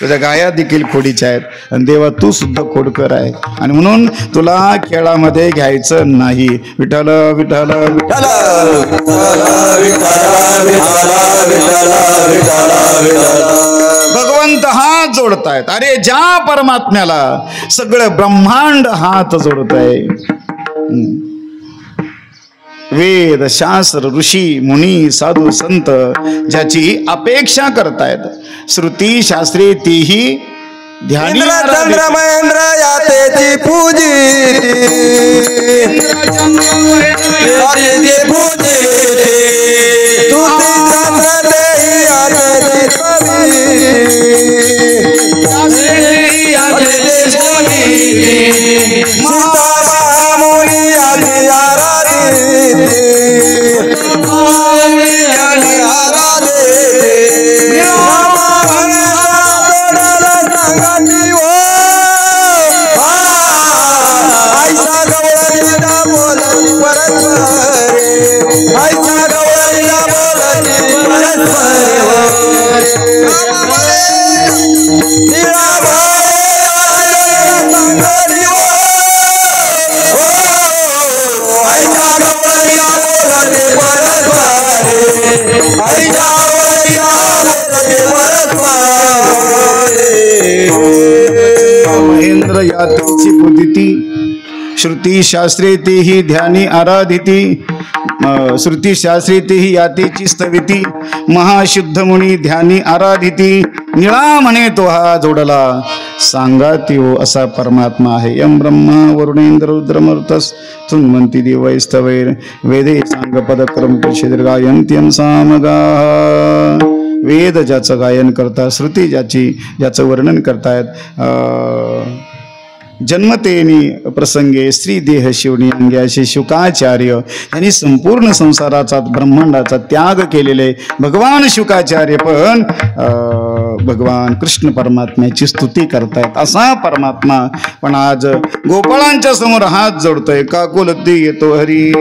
तुझ्या गाया देखील खोडीच्या आहेत. आणि देवा तू सुद्धा खोडकर आहे, आणि म्हणून तुला खेळामध्ये घ्यायचं नाही. विठ्ठल विठ्ठल विठ्ठल भगवंत हात जोडतायत. अरे ज्या परमात्म्याला सगळं ब्रह्मांड हात जोडत आहे, वेद शास्त्र ऋषी मुनी साधू संत ज्याची अपेक्षा करतायत, श्रुती शास्त्री तीही ध्यानी. चंद्र महेंद्र यातेची पूजी पूजी तुझी चंद्र देही यातेची महेंद्र यातेची पूजिती, श्रुती शास्त्रे तेही ध्यानी आराधिती. श्रुती शास्त्रे तेही यातेची स्तविती, महाशुद्ध मुनी ध्यानी आराधिती. निळा म्हणे तो हा जोडला, सांगा त्यो असा परमात्मा आहे. यम ब्रह्मा वरुणेंद्र रुद्रमरुतस तुन्वंती देवैस्तवैर वेदे सांग पद कर्म गायन्त्यं सामगा. वेद ज्याचं गायन करतात, श्रुती ज्याचं वर्णन करतायत, जन्मतेनी प्रसंगे स्त्री देह शिवणी अंगे असे शुकाचार्य यांनी संपूर्ण संसाराचा ब्रह्मांडाचा त्याग केलेले भगवान शुकाचार्य पण भगवान कृष्ण परमात्म्याची स्तुती करतायत. असा परमात्मा पण आज गोपाळांच्या समोर हात जोडतोय. काकुलती येतो हरी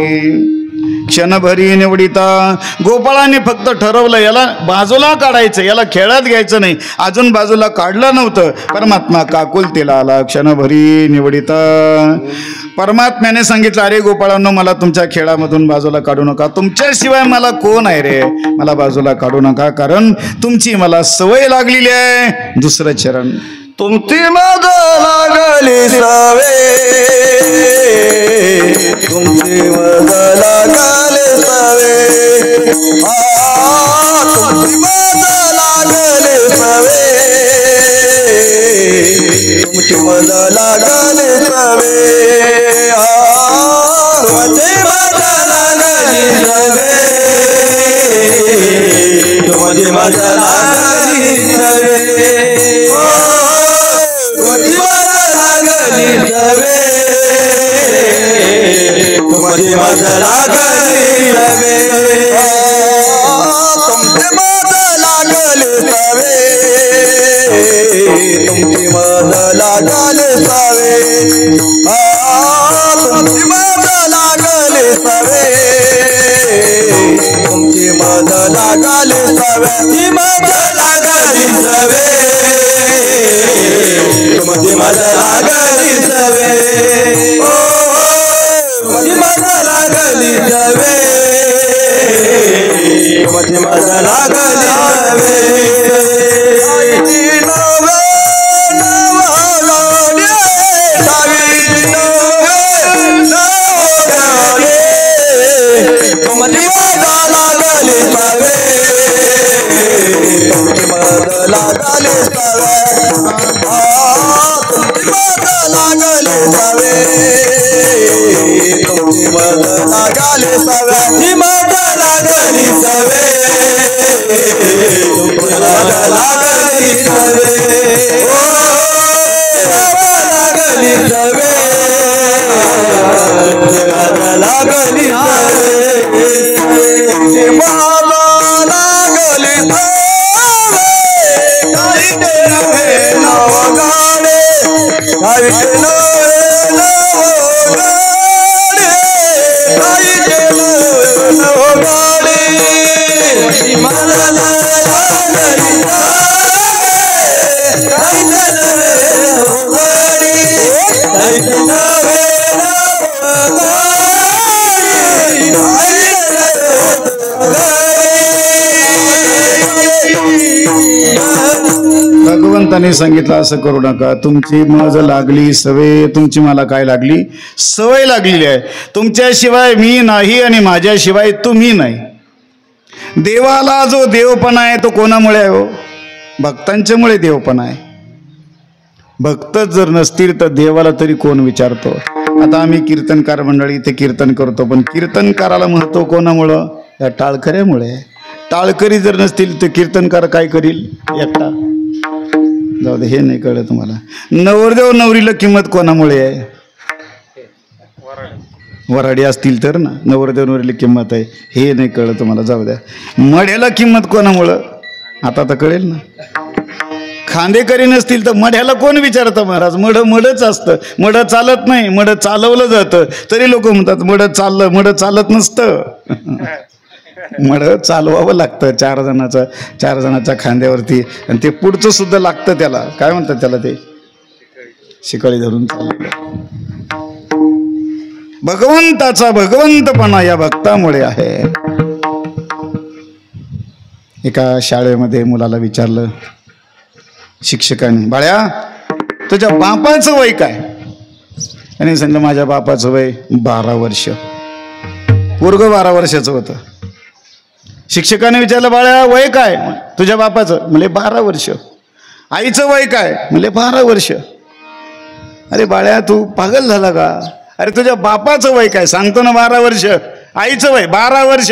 क्षणभरी निवडिता. गोपाळांनी फक्त ठरवलं याला बाजूला काढायचं, याला खेळात घ्यायचं नाही. अजून बाजूला काढलं नव्हतं, परमात्मा काकुलतेला आला. क्षणभरी निवडिता. परमात्म्याने सांगितलं, अरे गोपाळांनो मला तुमच्या खेळामधून बाजूला काढू नका, तुमच्याशिवाय मला कोण आहे रे, मला बाजूला काढू नका, कारण तुमची मला सवय लागलेली आहे. दुसरं चरण, तुमची मग लागली सवे, तुमची मग लागले सवे, तुमची मग लागले सवे, तुमची मग लागले सवे, तुमची मग लागली सवे, तुमची मग लागली सवे, तुमची मज लागली सवे, तुमची मज लागली सवे, तुमची मज लागली सवे, तुमची मज लागली सवे, तुमची मज लागली सवे, तुमची मज लागली सवे, तुमची मज लागली सवे, तुमची मज लागली सवे, तुमची मज लागली सवे. लागले सवे हिमत लागली सवे लागली सवे ओ लागली सवे लागली सवे मला लागली सवे काही नव्हे नवगाडे काही नव्हे नवगाडे काही नवगाडे मला लागली सवे काही नव्हे नवगाडे काही नव्हे भगवंताने सांगितलं असं करू नका. तुमची मज लागली सवय, तुमची मला काय लागली सवय लागलेली आहे. तुमच्याशिवाय मी नाही आणि माझ्याशिवाय तुम्ही नाही. देवाला जो देवपणा आहे तो कोणामुळे आहे हो? भक्तांच्यामुळे देवपणा आहे. भक्तच जर नसतील तर देवाला तरी कोण विचारतो? आता आम्ही कीर्तनकार मंडळी इथे कीर्तन करतो, पण कीर्तनकाराला महत्व कोणामुळं? या टाळकऱ्यामुळे. टाळकरी जर नसतील तर कीर्तनकार काय करील? एकटा. जाऊ दे, हे नाही कळलं तुम्हाला. नवरदेव नवरीला किंमत कोणामुळे आहे? वराडी असतील तर ना नवरदेव नवरीला किंमत आहे. हे नाही कळलं तुम्हाला, जाऊ द्या. मढ्याला किंमत कोणामुळं? आता तर कळेल ना. खांदेकरी नसतील तर मढ्याला कोण विचारतं महाराज? मढच असतं. मढ चालत नाही, मढ चालवलं जातं. तरी लोक म्हणतात मढ चाललं. मढ चालत नसतं. मढ चालवावं लागतं चार जणाच्या खांद्यावरती, आणि ते पुढचं सुद्धा लागतं. त्याला काय म्हणतात? त्याला ते शिकळी धरून चाललं. भगवंताचा भगवंतपणा या भक्तामुळे आहे. एका शाळेमध्ये मुलाला विचारलं शिक्षकाने, बाळ्या तुझ्या बापाचं वय काय? आणि सांगितलं माझ्या बापाचं वय 12 वर्ष. पोरगं 12 वर्षाचं होतं. शिक्षकाने विचारलं, बाळ्या वय काय तुझ्या बापाचं? म्हणजे 12 वर्ष. आईचं वय काय? म्हणजे 12 वर्ष. अरे बाळ्या तू पागल झाला का? अरे तुझ्या बापाचं वय काय? सांगतो ना 12 वर्ष. आईचं वय 12 वर्ष.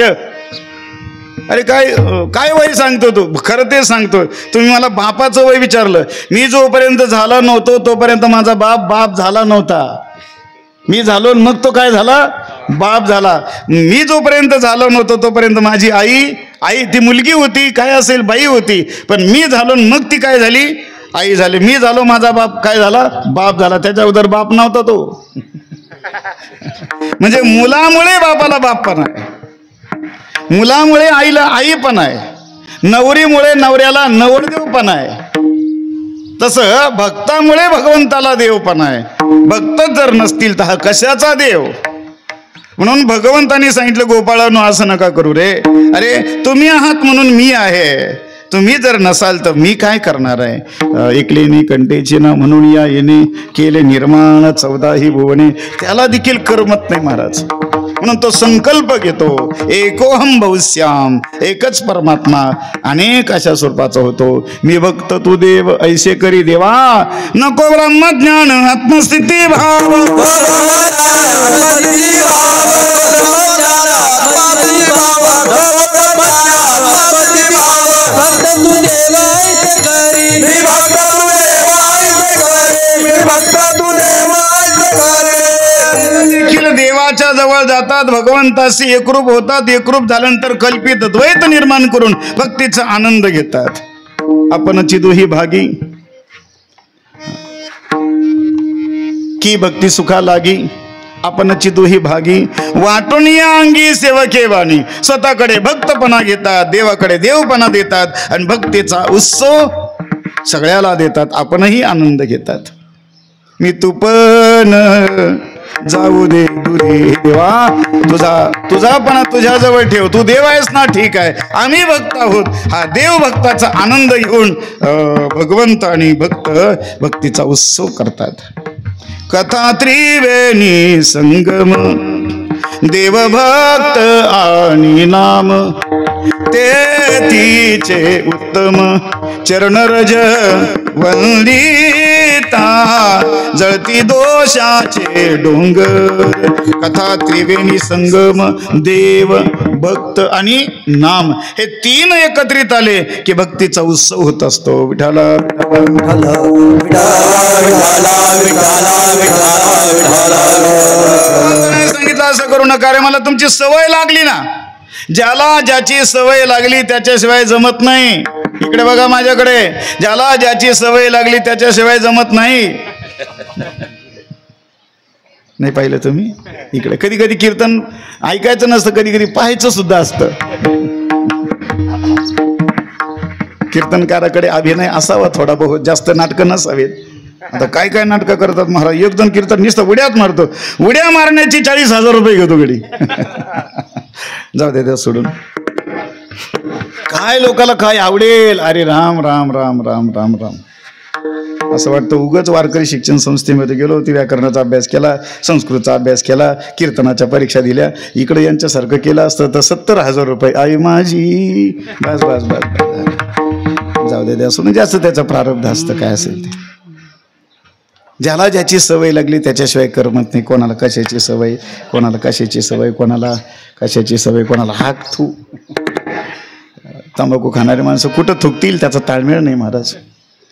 अरे काय वय सांगतो तू? खरं ते सांगतो. तुम्ही मला बापाचं वय विचारलं. मी जोपर्यंत झाला नव्हतो तोपर्यंत माझा बाप झाला नव्हता. मी झालो मग तो काय झाला? बाप झाला. मी जोपर्यंत झालो नव्हतो तोपर्यंत माझी आई ती मुलगी होती, काय असेल बाई होती. पण मी झालो मग ती काय झाली? आई झाली. मी झालो माझा बाप काय झाला? बाप झाला. त्याच्या अगोदर बाप नव्हता तो. म्हणजे मुलामुळे बापाला बाप पण आहे, मुलामुळे आईला आई पण आहे, नवरीमुळे नवऱ्याला नवरदेव पण आहे. तसं भक्तामुळे भगवंताला देव पण आहे. भक्तच जर नसतील तर हा कशाचा देव? म्हणून भगवंताने सांगितलं, गोपाळांनो असं नका करू रे. अरे तुम्ही आहात म्हणून मी आहे. तुम्ही जर नसाल तर मी काय करणार आहे? ऐकलेनी कंटेची ना म्हणून या येणे केले निर्माण 14 भुवने. त्याला देखील करमत नाही महाराज. म्हणून तो संकल्प घेतो, एकोहम बहुश्याम, एकच परमात्मा अनेक अशा स्वरूपाचा होतो. मी भक्त तू देव ऐसे करी देवा, नको ब्रह्मज्ञान आत्मस्थिती भाव. देवाच्या जवळ जातात, भगवंताशी एकरूप होतात. एकरूप झाल्यानंतर कल्पित द्वैत निर्माण करून भक्तीचा आनंद घेतात. आपणची दुही भागी की भक्ती सुखा लागी. आपणची दुही भागी वाटून या अंगी सेवके वाणी. स्वतःकडे भक्तपणा घेतात, देवाकडे देवपणा देतात आणि भक्तीचा उत्सव सगळ्याला देतात. आपणही आनंद घेतात. मी तू पण जाऊ दे दुरे देवा, तुझापणा तुझ्याजवळ ठेव. तू देव आहेस ना, ठीक आहे, आम्ही भक्त आहोत. हा देव भक्ताचा आनंद घेऊन भगवंत आणि भक्त भक्तीचा उत्सव करतात. कथा त्रिवेणी संगम, देवभक्त आणि नाम, ते तिचे उत्तम चरणरज वंदी करिता जळती दोषाचे डोंगर. कथा त्रिवेणी संगम देव भक्त आणि नाम हे तीन एकत्रित आले की भक्तीचा उत्सव होत असतो. विठाला सांगितलं असं करू नका रे, मला तुमची सवय लागली ना. ज्याला ज्याची सवय लागली त्याच्याशिवाय जमत नाही. इकडे बघा माझ्याकडे, ज्याला ज्याची सवय लागली त्याच्याशिवाय जमत नाही. नाही पाहिलं तुम्ही इकडे? कधी कधी कीर्तन ऐकायचं नसतं, कधी कधी पाहायचं सुद्धा असतं. कीर्तनकाराकडे अभिनय असावा थोडा बहुत, जास्त नाटकं नसावेत. आता काय काय नाटकं करतात महाराज. एक जण कीर्तन नुसतं उड्यात मारतो, उड्या मारण्याची 40,000 रुपये घेतो गडी. जाऊ दे त्या सोडून. काय लोकाला काय आवडेल. अरे राम राम राम राम राम राम असं वाटतं. उगाच वारकरी शिक्षण संस्थेमध्ये गेलो, ती व्याकरणाचा अभ्यास केला, संस्कृतचा अभ्यास केला, कीर्तनाच्या परीक्षा दिल्या. इकडे यांच्यासारखं केलं असतं तर 70,000 रुपये. आई माझी बस बस बस. जाऊ दे द्या, जास्त त्याचा प्रारब्ध असतं काय असेल ते. ज्याला ज्याची सवय लागली त्याच्याशिवाय करमत नाही. कोणाला कशाची सवय, कोणाला कशाची सवय, कोणाला कशाची सवय, कोणाला हाक थू. तंबाखू खाणारी माणसं कुठं थुकतील त्याचा ताळमेळ नाही महाराज.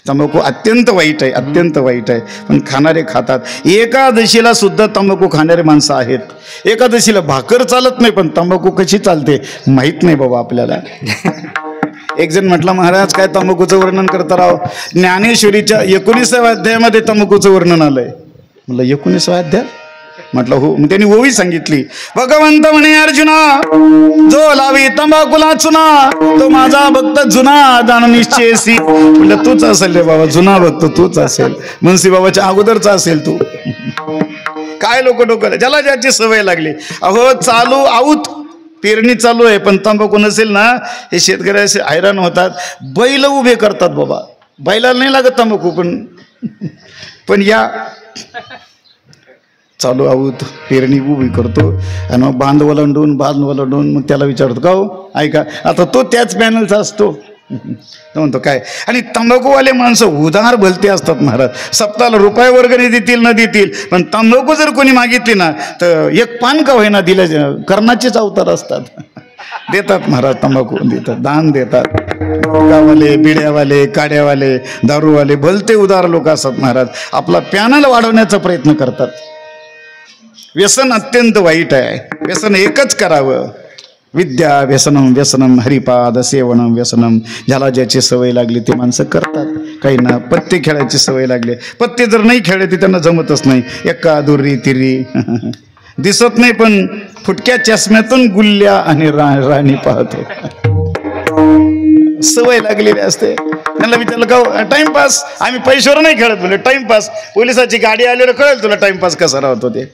तंबाखू अत्यंत वाईट आहे, अत्यंत वाईट आहे, पण खाणारे खातात. एकादशीला सुद्धा तंबाखू खाणारे माणसं आहेत. एकादशीला भाकर चालत नाही, पण तंबाखू कशी चालते माहीत नाही बाबा आपल्याला. एक जण म्हटलं, महाराज काय तंबाखूचं वर्णन करता राव. ज्ञानेश्वरीच्या 19व्या अध्यायामध्ये तंबाखूचं वर्णन आलंय. म्हणलं 19व्या अध्याय? म्हटलं हो. मग त्यांनी ओवी सांगितली. भगवंत म्हणे अर्जुना, जो लावी तंबाखूला चुना तो माझा भक्त जुना जाण निश्चयसी. म्हटलं तूच असेल रे बाबा, जुना भक्त तूच असेल. मुन्सी बाबाच्या अगोदरचा असेल तू. काय लोक डोकं, ज्याला ज्याची सवय लागली. अहो चालू आऊत पेरणी चालू आहे, पण तंबाखू नसेल ना, हे शेतकरी असे हैराण होतात. बैल उभे करतात बाबा. बैलाला नाही लागत तंबाखू, पण या चालू आहोत पेरणी उभी करतो आणि मग बांध वलंडून मग त्याला विचारतो का हो ऐका, आता तो त्याच पॅनलचा असतो. तो म्हणतो काय. आणि तंबाखूवाले माणसं उदार भलते असतात महाराज. सप्ताहाला रुपये वर्गणी देतील न देतील, पण तंबाखू जर कोणी मागितली ना तर एक पान का होईना दिलं, कर्णाचेच अवतार असतात. देतात महाराज, तंबाखू देतात, दान देतात. गावाले, बिड्यावाले, काड्यावाले, दारूवाले भलते उदार लोक असतात महाराज. आपला पॅनल वाढवण्याचा प्रयत्न करतात. व्यसन अत्यंत वाईट आहे. व्यसन एकच करावं. विद्या व्यसनम व्यसनम हरिपाद सेवनम व्यसनम. ज्याला ज्याची सवय लागली ते माणसं करतात. काहींना पत्ते खेळायची सवय लागली. पत्ते जर नाही खेळले तर त्यांना जमतच नाही. एका दुर्री तिरी दिसत नाही, पण फुटक्या चष्म्यातून गुल्ल्या आणि राणी पाहतो. सवय लागलेली असते. त्यांना विचारलं का टाइमपास, आम्ही पैशावर नाही खेळत. म्हणजे टाइमपास, पोलिसाची गाडी आल्यावर कळेल तुला टाइमपास कसा राहतो ते.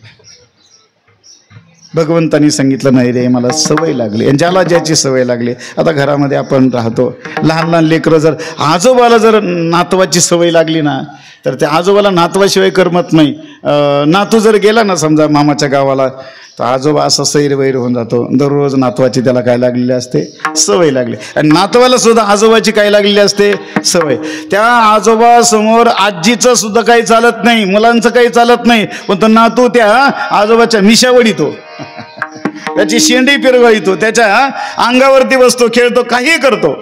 भगवंतानी सांगितलं नाही रे, मला सवय लागली. ज्याला ज्याची सवय लागली. आता घरामध्ये आपण राहतो, लहान लहान लेकरं, जर आजोबाला जर नातवाची सवय लागली ना तर त्या आजोबाला नातवाशिवाय करमत नाही. नातू जर गेला ना समजा मामाच्या गावाला, तर आजोबा असं सैरवैर होऊन जातो. दररोज नातवाची त्याला काय लागलेली असते, सवय लागली. आणि नातवाला सुद्धा आजोबाची काय लागलेली असते, सवय. त्या आजोबा समोर आजीचं सुद्धा काही चालत नाही, मुलांचं काही चालत नाही, पण तो नातू त्या आजोबाच्या मिशा वडितो, त्याची शेंडी पिरगळीतो, त्याच्या अंगावरती बसतो, खेळतो, काही करतो.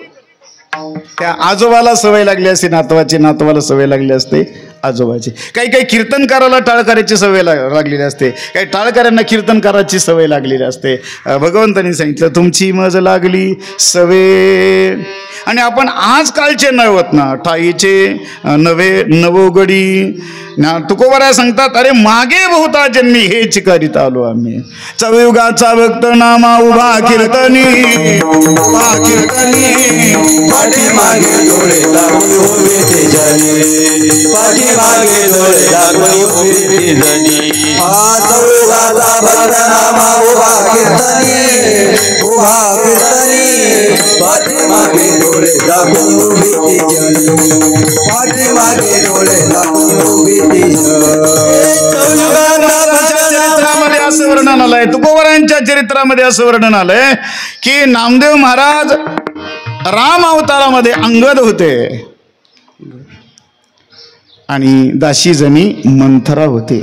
त्या आजोबाला सवय लागली असते नातवाची, नातवाला सवय लागली असते आजोबाची. काही काही कीर्तनकाराला टाळकऱ्याची सवय लागलेली असते, काही टाळकऱ्यांना कीर्तनकाराची सवय लागलेली असते. भगवंतांनी सांगितलं तुमची मज लागली सवे. आणि आपण आजकालचे नवत ना, ठाईचे नवे नवोगडी. तुकोबरा सांगतात, अरे मागे बहुता जन्मी हेच करीत आलो आम्ही. चवयुगाचा भक्त नामा उभा कीर्तनी, उभा कीर्तनी. पाठीमागे डोळे लागून उभे ते जनी, पाठीमागे डोळे लागून उभे ते जनी. चवयुगाचा भक्त नामा उभा कीर्तनी, उभा कीर्तनी. पाठीमागे डोळे लागून उभे ते जनी, पाठीमागे डोळे लागून उभे ते चरित्रामध्ये असं वर्णन आलंय, तुकोबरायांच्या चरित्रामध्ये असं वर्णन आलंय की नामदेव महाराज राम अवतारामध्ये अंगद होते. आणि दासी जणी मंथरा होते.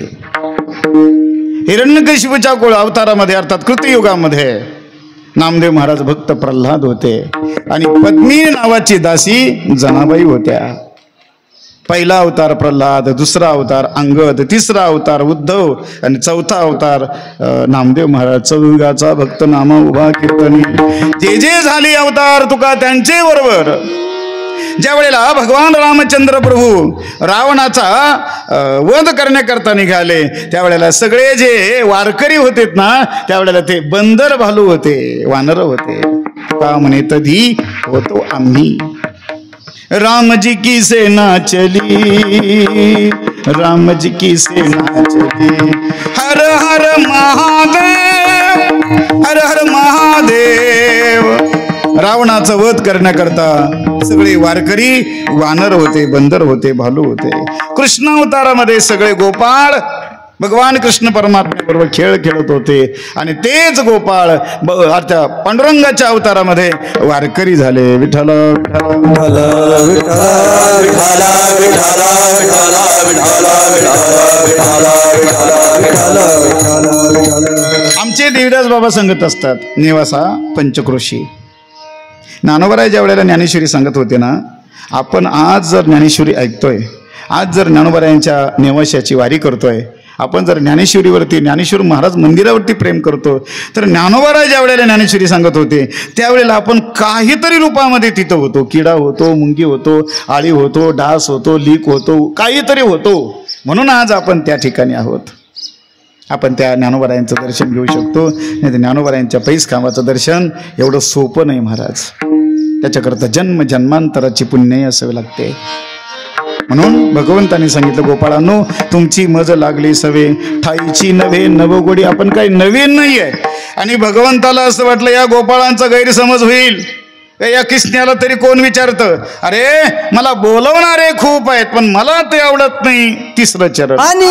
हिरण्यकशिपूच्या कुळ अवतारामध्ये अर्थात कृतयुगामध्ये नामदेव महाराज भक्त प्रल्हाद होते आणि पद्मिनी नावाची दासी जनाबाई होत्या. पहिला अवतार प्रल्हाद, दुसरा अवतार अंगद, तिसरा अवतार उद्धव आणि चौथा अवतार नामदेव महाराज. चौयुगाचा भक्त नामा उभा कीर्तनी जे जे झाले अवतार तुका त्यांचे बरोबर. ज्या वेळेला भगवान रामचंद्र प्रभू रावणाचा वध करण्याकरता निघाले त्यावेळेला सगळे जे वारकरी होते ना त्यावेळेला ते बंदर भालू होते, वानर होते. का म्हणे तधी होतो आम्ही. रामजी की सेना चली, रामजी की सेना चली, हर हर महादेव, हर हर महादेव. रावणाचा वध करण्याकरता सगळे वारकरी वानर होते, बंदर होते, भालू होते. कृष्ण अवतारामध्ये सगळे गोपाळ भगवान कृष्ण परमात्म्याबरोबर खेळ खेळत होते आणि तेच गोपाळ त्या पांडुरंगाच्या अवतारामध्ये वारकरी झाले. विठ्ठल विठ्ठल आमचे देवदास बाबा सांगत असतात नेवासा पंचक्रोशी. ज्ञानोबराय ज्या वेळेला ज्ञानेश्वरी सांगत होते ना, आपण आज जर ज्ञानेश्वरी ऐकतोय, आज जर ज्ञानोबरायांच्या नेवाशाची वारी करतोय, आपण जर ज्ञानेश्वरीवरती ज्ञानेश्वर महाराज मंदिरावरती प्रेम करतो, तर ज्ञानोबराय ज्या वेळेला ज्ञानेश्वरी सांगत होते त्यावेळेला आपण काहीतरी रूपामध्ये तिथं होतो. किडा होतो, मुंगी होतो, आळी होतो, डास होतो, लीक होतो, काहीतरी होतो. म्हणून आज आपण त्या ठिकाणी आहोत. आपण त्या ज्ञानोबरायांचं दर्शन घेऊ शकतो. नाही तर ज्ञानोबरायांच्या पैस खांबाचं दर्शन एवढं सोपं नाही महाराज. त्याच्याकरता जन्म जन्मांतराची पुण्य असावी लागते. म्हणून भगवंतांनी सांगितलं, गोपाळांनो तुमची मज लागली सवे, ठाईची नव्हे नवगोडी. आपण काही नवीन नाहीये. आणि भगवंताला असं वाटलं या गोपाळांचा गैरसमज होईल, या किसण्याला तरी कोण विचारतं, अरे मला बोलवणारे खूप आहेत पण मला ते आवडत नाही. तिसरं चरण आणि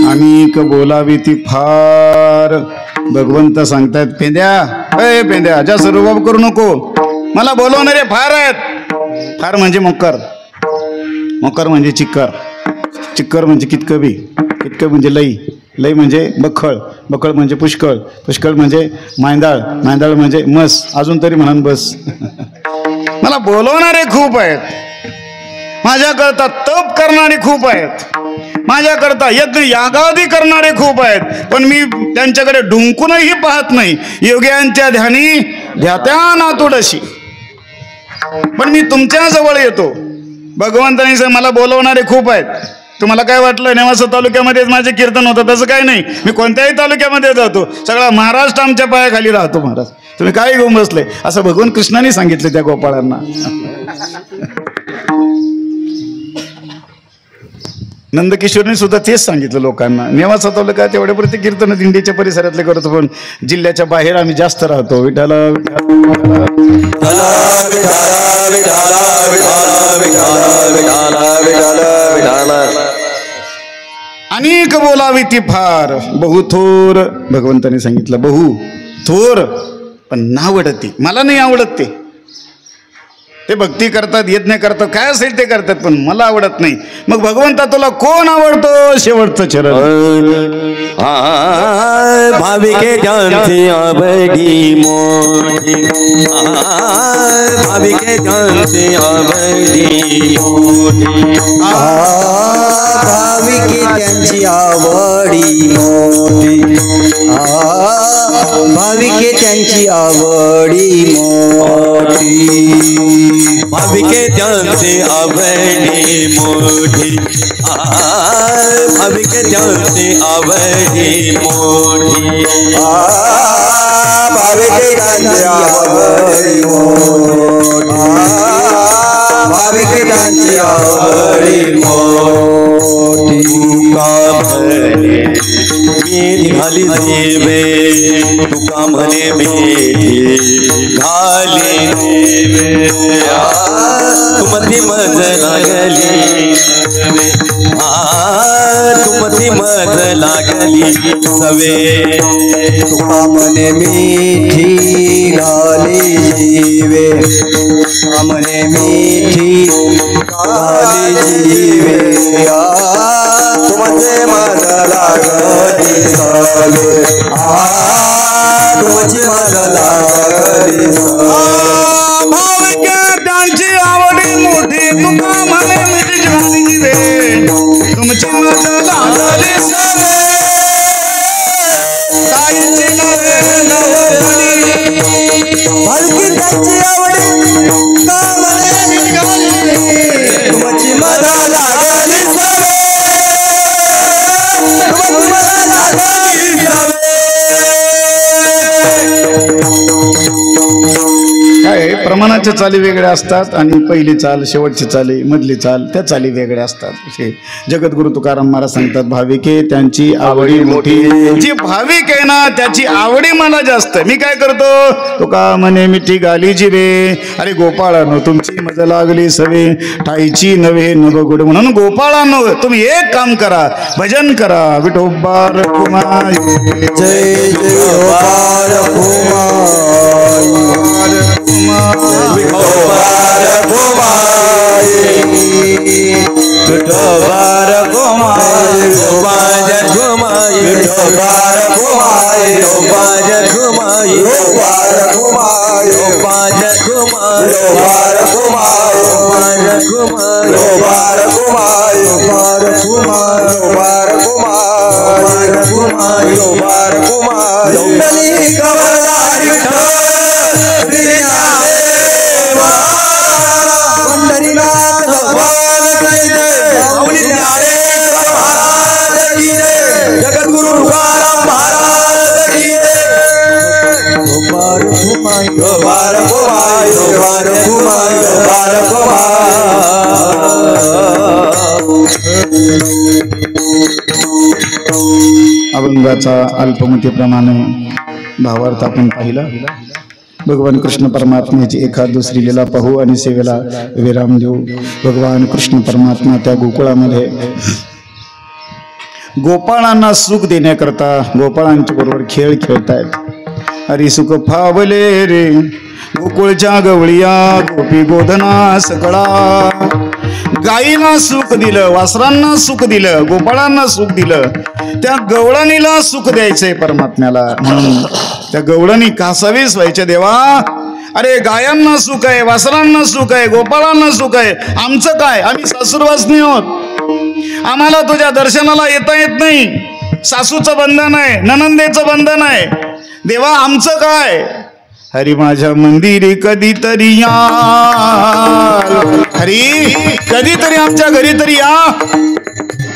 अनेक बोलावी ती फार. भगवंत सांगतायत, पेंद्या अय पेंद्या जास्त रुबाब करू नको, मला बोलवणारे फार आहेत. फार म्हणजे मोकर, मोकर म्हणजे चिक्कर, चिक्कर म्हणजे कितकबी, कितकं म्हणजे लई, लई म्हणजे बखळ, बखळ म्हणजे पुष्कळ, पुष्कळ म्हणजे मांदाळ, मांदाळ म्हणजे मस, अजून तरी म्हणून बस. मला बोलवणारे खूप आहेत, माझ्याकरता तप करणारे खूप आहेत, माझ्याकरता यज्ञ यागादी करणारे खूप आहेत, पण मी त्यांच्याकडे डुंकूनही पाहत नाही. योग्यांच्या ध्यानी ध्यात्या नातोडशी, पण मी तुमच्या जवळ येतो. भगवंतांनी सांगितलं मला बोलवणारे खूप आहेत. तुम्हाला काय वाटलं नेवासा तालुक्यामध्येच माझे कीर्तन होतं? तसं काही नाही. मी कोणत्याही तालुक्यामध्ये जातो, सगळा महाराष्ट्र आमच्या पायाखाली राहतो. महाराज तुम्ही काय घेऊन बसले, असं भगवान कृष्णाने सांगितले त्या गोपाळांना. नंदकिशोरने सुद्धा तेच सांगितलं लोकांना. नेवासा तालुका तेवढ्या पुरते कीर्तन दिंडीच्या परिसरातले करतो, पण जिल्ह्याच्या बाहेर आम्ही जास्त राहतो. विठाला अनेक बोलावी ती फार, बहु थोर. भगवंताने सांगितलं बहु थोर पण नावडती, मला नाही आवडत ते. ते भक्ती करतात, यज्ञ करतात, काय असेल ते करतात, पण मला आवडत नाही. मग भगवंता तुला कोण आवडतो? शेवटचं चरण. भाविके त्यांची आवडी मोठी, भाविके त्यांची आवडी मोठी, भाविके त्यांची आवडी मोठी, भाविके त्यांची आवडी मोठी, भाविके त्यांची आवडी मोठी, भाविके त्यांची आवडी मोठी, भाविके त्यांची आवडी मोठी, भाविके त्यांची आवडी मोठी. मी निघाली देवे तुका म्हणे मेठी घाली देवे, तुमची मज लागली तुमची मज लागली सवे, तुका म्हणे मिठी घाली जीवे, तुका म्हणे मिठी घाली जीवे, तुमचे मज लागली सवे, तुमची मज लागली सवे. भाविके त्यांची आवडी मोठी, तुका म्हणे मिठी घाली जीवे, तुमची मज लागली सवे, ताईची नवे नवपणी. भाविके त्यांची आवडी तुका म्हणे मिठी घाली, तुमची मज लागली सवे, तुमची मज लागली सवे. काय प्रमाणाच्या चाली वेगळ्या असतात आणि पहिली चाल, शेवटची चाली, मधली चाल, त्या चाली वेगळ्या असतात. जगद्गुरु तुकाराम महाराज सांगतात, भाविके त्यांची आवडी मोठी. जी भाविक आहे ना त्याची आवडी मला जास्त. मी काय करतो? तुका म्हणे मिठी घाली जिवे, अरे गोपाळानो तुमची मज लागली सवे, ठाईची नव्हे नवगुड. म्हणून गोपाळानो तुम्ही एक काम करा, भजन करा. विठोबा रखुमाई, जय जय गोपाळ कुमार, विठोबा रखुमाई, विठोबा रखुमाई, विठोबा रखुमाई, विठोबा रखुमाई, विठोबा रखुमाई, विठोबा रखुमाई, विठोबा रखुमाई, विठोबा रखुमाई, विठोबा रखुमाई, विठोबा रखुमाई, विठोबा रखुमाई, विठोबा रखुमाई, रखुमाई, विठोबा रखुमाई. विठ्ठली गवळला विठ्ठल पंढरीनाथ भगवान की जय, माऊली ज्ञानेश्वर महाराज की जय, जगद्गुरु तुकाराम महाराज की जय. गोपाळ कुमाई, गोपाळ कुमाई, गोपाळ कुमाई, गोपाळ कुमाई. अभंगाचा अल्पमतीप्रमाणे भावार्थ आपण पाहिला. भगवान कृष्ण परमात्म्याची एखाद दुसरी लीला पाहू आणि सेवेला विराम देऊ. भगवान कृष्ण परमात्मा त्या गोकुळामध्ये गोपाळांना सुख देण्याकरता गोपाळांच्या बरोबर खेळ खेळतायत. हरी सुख फावले रे गोकुळच्या गवळिया, गोपी गोधना सकळा. गाईला सुख दिलं, वासरांना सुख दिलं, गोपाळांना सुख दिलं, त्या गवळणीला सुख द्यायचंय परमात्म्याला. म्हणून त्या गवळणी कासावीस व्हायच्या देवा. अरे गायांना सुख आहे, वासरांना सुख आहे, गोपाळांना सुख आहे, आमचं काय? आम्ही सासूरवासनी आहोत, आम्हाला तुझ्या दर्शनाला येता येत नाही. सासूचं बंधन आहे, ननंदेचं बंधन आहे. देवा आमचं काय? हरी माझ्या मंदिरी कधीतरी या, हरी कधीतरी आमच्या घरी तरी या.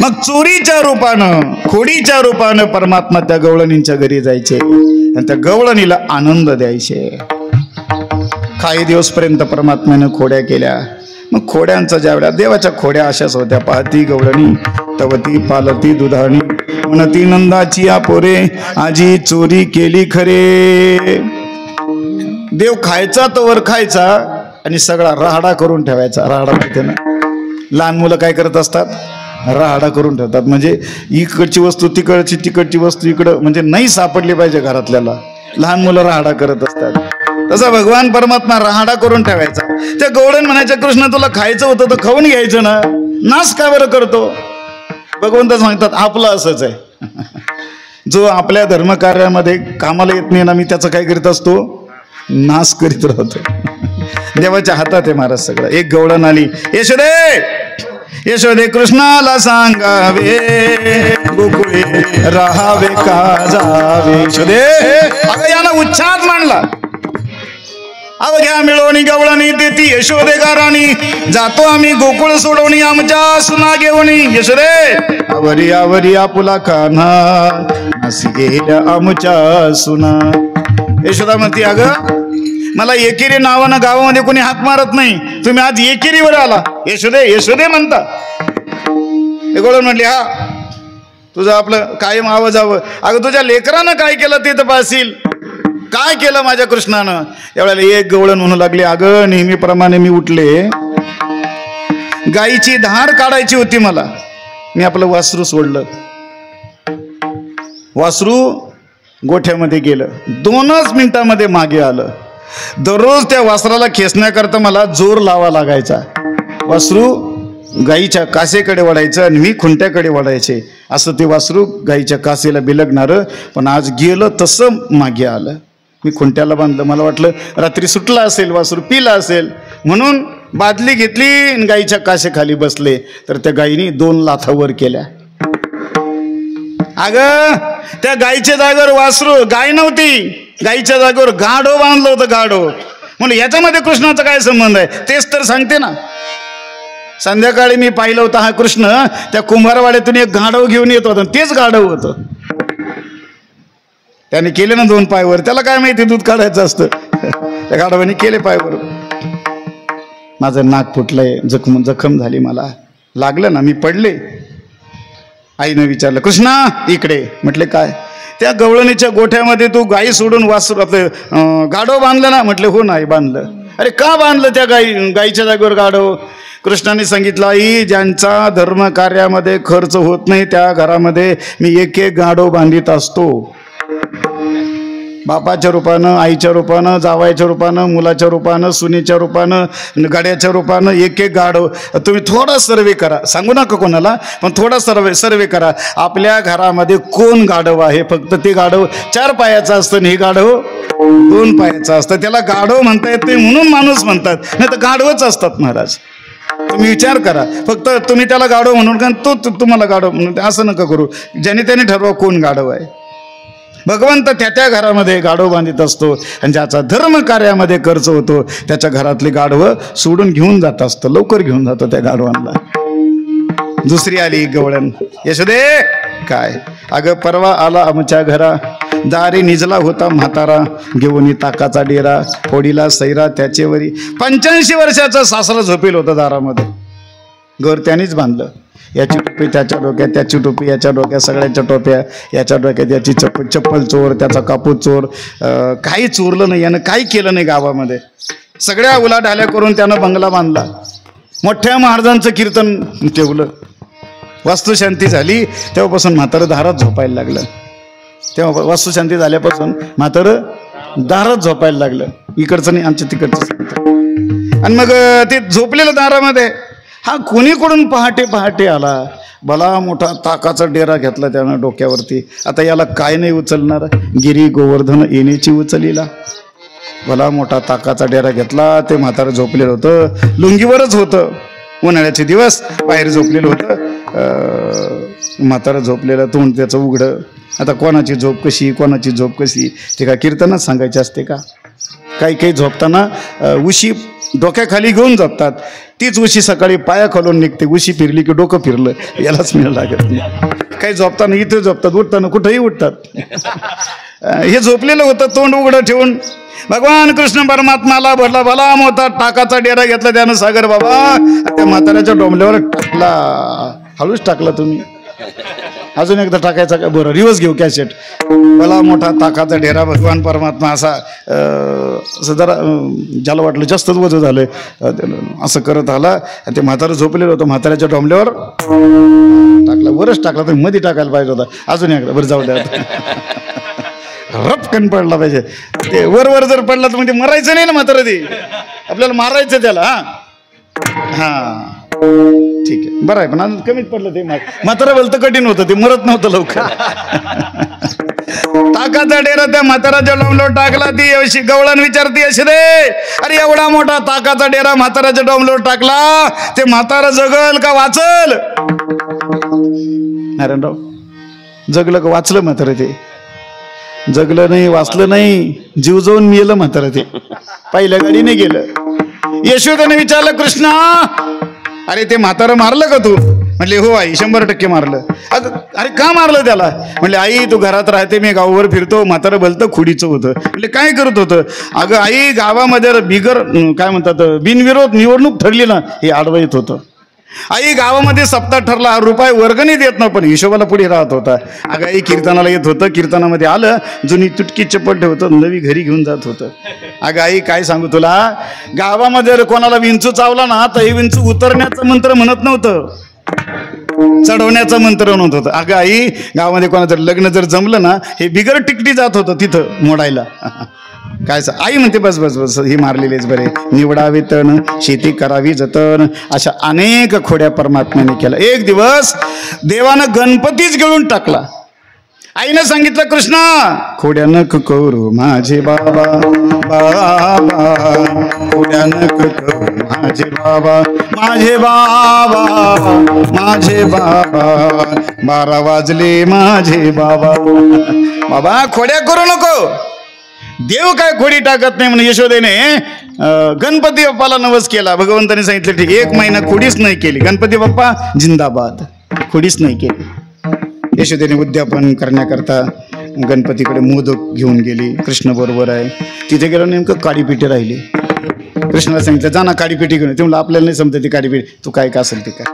मग चोरीच्या रूपानं, खोडीच्या रूपानं परमात्मा त्या गवळणींच्या घरी जायचे आणि त्या गवळणीला आनंद द्यायचे. काही दिवस पर्यंत परमात्म्यानं खोड्या केल्या. मग खोड्यांचा ज्यावेळा देवाच्या खोड्या अशाच होत्या. पाहती गवळणी तवती पालती दुधाणी, म्हणती नंदाची या पोरे, आजी चोरी केली खरे. देव खायचा तोवर खायचा आणि सगळा राहाडा करून ठेवायचा. राहाडा माहिती ना, लहान मुलं काय करत असतात? राहाडा करून ठेवतात. म्हणजे इकडची वस्तू तिकडची, तिकडची वस्तू इकडं, म्हणजे नाही सापडली पाहिजे घरातल्याला. लहान मुलं राहाडा करत असतात. तसा भगवान परमात्मा राहाडा करून ठेवायचा. त्या गवळण म्हणायच्या कृष्ण तुला खायचं होतं तर खाऊन घ्यायचं ना, नाश का बरं करतो. भगवंत सांगतात आपलं असंच आहे, जो आपल्या धर्मकार्यामध्ये कामाला येत नाही ना, मी त्याचं काय करीत असतो, नाश करीत राहतो. देवाच्या हातात आहे महाराज सगळं. एक गवळण आली, यशोदे कृष्णाला सांगावे गोकुळे राहावे का जावे. यशोदे अगं यानं उच्चार मांडला, अगं घ्या मिळवणी गवळणी देती यशोदे गाराणी, जातो आम्ही गोकुळ सोडवणी आमच्या सुना घेऊनी. यशोदे आवरी आवरी आपुला कान्हा अशी गेल्या आमच्या सुना. यशोदा म्हणती अगं मला एकेरी नावानं गावामध्ये कोणी हाक मारत नाही, तुम्ही आज एकेरीवर आला, यशोदे यशोदे म्हणता. गवळण म्हटली हा तुझं आपलं कायम आवाजावं. अगं तुझ्या लेकरानं काय केलं ते तपासील, काय केलं माझ्या कृष्णानं. त्यावेळेला एक गवळण म्हणू लागली अगं नेहमीप्रमाणे मी उठले, गाईची धार काढायची होती मला, मी आपलं वासरू सोडलं, वासरू गोठ्यामध्ये गेलं, 2च मिनिटामध्ये मागे आलं. दररोज त्या वासराला खेचण्याकरता मला जोर लावा लागायचा. वासरू गाईच्या कासेकडे वळायचं आणि मी खुंट्याकडे वळायचे, असं ते वासरू गाईच्या कासेला बिलगणारं. पण आज गेलं तसं मागे आलं. मी खुंट्याला बांधलं, मला वाटलं रात्री सुटला असेल वासरू, पिला असेल म्हणून बादली घेतली आणि गाईच्या कासेखाली बसले, तर त्या गाईने 2 लाथा वर केल्या. अगं त्या गाईच्या जागेवर वासरू, गाय नव्हती, गाईच्या जागेवर गाढो बांधलं होतं, गाढो. म्हणून याच्यामध्ये कृष्णाचा काय संबंध आहे तेच तर सांगते ना. संध्याकाळी मी पाहिलं होतं हा कृष्ण त्या कुंभारवाड्यातून एक गाढव घेऊन येत होता, तेच गाढव होतं. त्याने केले ना 2 पायवर, त्याला काय माहिती दूध काढायचं असतं, त्या गाढवाने केले पायवर. माझं नाक फुटलंय, जखम झाली, मला लागलं ना, मी पडले. आईनं विचारलं कृष्णा इकडे. म्हटले काय. त्या गवळणीच्या गोठ्यामध्ये तू गाई सोडून वासरू आपलं गाढव बांधलं ना. म्हटले हो नाही बांधलं. अरे का बांधलं त्या गाईच्या जागेवर गाढव. कृष्णाने सांगितलं आई ज्यांचा धर्म कार्यामध्ये खर्च होत नाही त्या घरामध्ये मी एक एक गाढव बांधित असतो. बापाच्या रूपानं, आईच्या रूपानं, जावायच्या रूपानं, मुलाच्या रूपानं, सुनेच्या रूपानं, गाड्याच्या रूपानं एक एक गाढव. तुम्ही थोडा सर्वे करा, सांगू नका कोणाला, पण थोडा सर्वे करा. आपल्या घरामध्ये कोण गाढव आहे. फक्त ते गाढव 4 पायाचं असतं आणि हे गाढव 2 पायाचं असतं. त्याला गाढव म्हणता येत नाही म्हणून माणूस म्हणतात, नाही तर गाढवच असतात महाराज. तुम्ही विचार करा. फक्त तुम्ही त्याला गाढव म्हणून का तो तुम्हाला गाढव म्हणून असं नका करू. ज्याने त्याने ठरवा कोण गाढव आहे. भगवंत त्या घरामध्ये गाढव बांधित असतो आणि ज्याचा धर्म कार्यामध्ये खर्च होतो त्याच्या घरातली गाढवं सोडून घेऊन जात असतं, लवकर घेऊन जातो त्या गाढवांना. दुसरी आली गवळण. यशोदे काय अगं परवा आला आमच्या घरा, दारी निजला होता म्हातारा, घेऊन ताकाचा डेरा, फोडीला सैरा त्याचेवरी. 85 वर्षाचा सासरा झोपेल होता दारामध्ये. घर त्यानेच बांधलं. याची टोपी त्याच्या डोक्यात, त्याची टोपी याच्या डोक्यात, सगळ्यांच्या टोप्या याच्या डोक्यात, याची चप्पल चोर, त्याचा कापूस चोर. काही चोरलं नाही यानं, काही केलं नाही गावामध्ये. सगळ्या उलाढाल्या करून त्यानं बंगला बांधला. मोठ्या महाराजांचं कीर्तन ठेवलं. वास्तुशांती झाली तेव्हापासून म्हातारं दारात झोपायला लागलं. तेव्हा वास्तुशांती झाल्यापासून म्हातारं दारात झोपायला लागलं. इकडचं नाही आमच्या तिकडचं सांगतं. आणि मग ते झोपलेलं दारामध्ये हा कोणीकडून पहाटे आला. भला मोठा ताकाचा डेरा घेतला त्यानं डोक्यावरती. आता याला काय नाही उचलणार. गिरी गोवर्धन येण्याची उचलीला. भला मोठा ताकाचा डेरा घेतला. ते म्हातारं झोपलेलं होतं, लुंगीवरच होतं. उन्हाळ्याचे दिवस बाहेर झोपलेलं होतं. म्हातारं झोपलेलं, तोंड त्याचं उघडं. आता कोणाची झोप कशी, कोणाची झोप कशी ते का कीर्तनच सांगायचे असते का. काही झोपताना उशी डोक्याखाली घेऊन झोपतात. तीच उशी सकाळी पाया खालून निघते. उशी फिरली की डोकं फिरलं यालाच मिळ लागत नाही. काही झोपताना इथे झोपतात, उठताना कुठेही उठतात. हे झोपलेलं होतं तोंड उघडं ठेवून. भगवान कृष्ण परमात्माला भरला भला मोठा टाकाचा डेरा घेतला त्यानं. सागर बाबा त्या म्हाताऱ्याच्या डोंबल्यावर टाकला. हळूच टाकला तुम्ही, अजून एकदा टाकायचा का. बरं रिवर्स घेऊ कॅसेट. भला मोठा ताकाचा डेरा. भगवान परमात्मा असा जरा ज्याला वाटलं जास्तच वजन झालंय असं करत आला. आणि ते म्हातारं झोपलेलं होतं. म्हाताऱ्याच्या डोंबल्यावर टाकला. वरच टाकला, तर मध्ये टाकायला पाहिजे होता. अजून एकदा बरं जाऊ द्या. रपकन पडला पाहिजे. ते वर वर जर पडला तर म्हणजे मरायचं नाही ना म्हातारा, ते आपल्याला मारायचं त्याला. हा ठीक आहे, बरं आहे. पण अजून कमीच पडलं ते. म्हातारा बोलतं कठीण होतं, ते मरत नव्हतं लवकर. ताकाचा डेरा त्या म्हाताराच्या डोंबल्यावर टाकला. ती अशी गवळण विचारती अशी रे, अरे एवढा मोठा ताकाचा डेरा म्हाताराच्या डोंबल्यावर टाकला, ते म्हातारा जगल का वाचल? नारायणराव, जगलं का वाचलं म्हातारा? ते जगलं नाही, वाचलं नाही, जीव जाऊन मेलं म्हातारा. ते पहिल्या गाडीने गेलं. यशोदेने विचारलं, कृष्णा अरे ते म्हातारं मारलं का तू? म्हणले हो आई, 100% मारलं. अरे का मारलं त्याला? म्हणले आई तू घरात राहते, मी गावावर फिरतो, म्हातारं भलतं खुडीचं होतं. म्हणले काय करत होतं? अगं आई गावामध्ये बिगर काय म्हणतात बिनविरोध निवडणूक ठरली ना, हे आडवं येत होतं. आई गावामध्ये सप्ताह ठरला, ₹1 वर्गणी देत ना, पण हिशोबाला पुढे राहत होता. अगं आई कीर्तनाला येत होतं, कीर्तनामध्ये आलं, जुनी तुटकी चप्पल ठेवतं, नवी घरी घेऊन जात होतं. अगं आई काय सांगू तुला, गावामध्ये जर कोणाला विंचू चावला ना, तर हे विंचू उतरण्याचं मंत्र म्हणत नव्हतं, चढवण्याचं मंत्र म्हणत होतं. अगं आई गावामध्ये कोणाचं लग्न जर जमलं ना, हे बिगर टिकटी जात होतं तिथं मोडायला. काय आई म्हणते बस बस बस, ही मारलेलेच बरे. निवडावे तण, शेती करावी जतन, अशा अनेक खोड्या परमात्म्याने केल्या. एक दिवस देवानं गणपतीच गिळून टाकला. आईनं सांगितलं, कृष्णा खोड्या नको करू माझे बाबा, बाबा खोड्या नको करू माझे बाबा, माझे बाबा, माझे बाबा, 12 वाजले माझे बाबा. बाबा खोड्या करू नको. देव काय खोडी टाकत नाही म्हणून यशोदेने गणपती बाप्पाला नवस केला. भगवंताने सांगितलं ठीक, 1 महिना खोडीच नाही केली. गणपती बाप्पा जिंदाबाद, खोडीच नाही केली. यशोदेने उद्यापन करण्याकरता गणपतीकडे मोदक घेऊन गेली. कृष्ण बरोबर आहे. तिथे गेलो, नेमकं काडीपिटी राहिली. कृष्णाला सांगितलं जा ना काडीपिटी घेऊन. ते म्हणलं आपल्याला नाही समजत ती काडीपिटी, तू काय का असेल ते काय.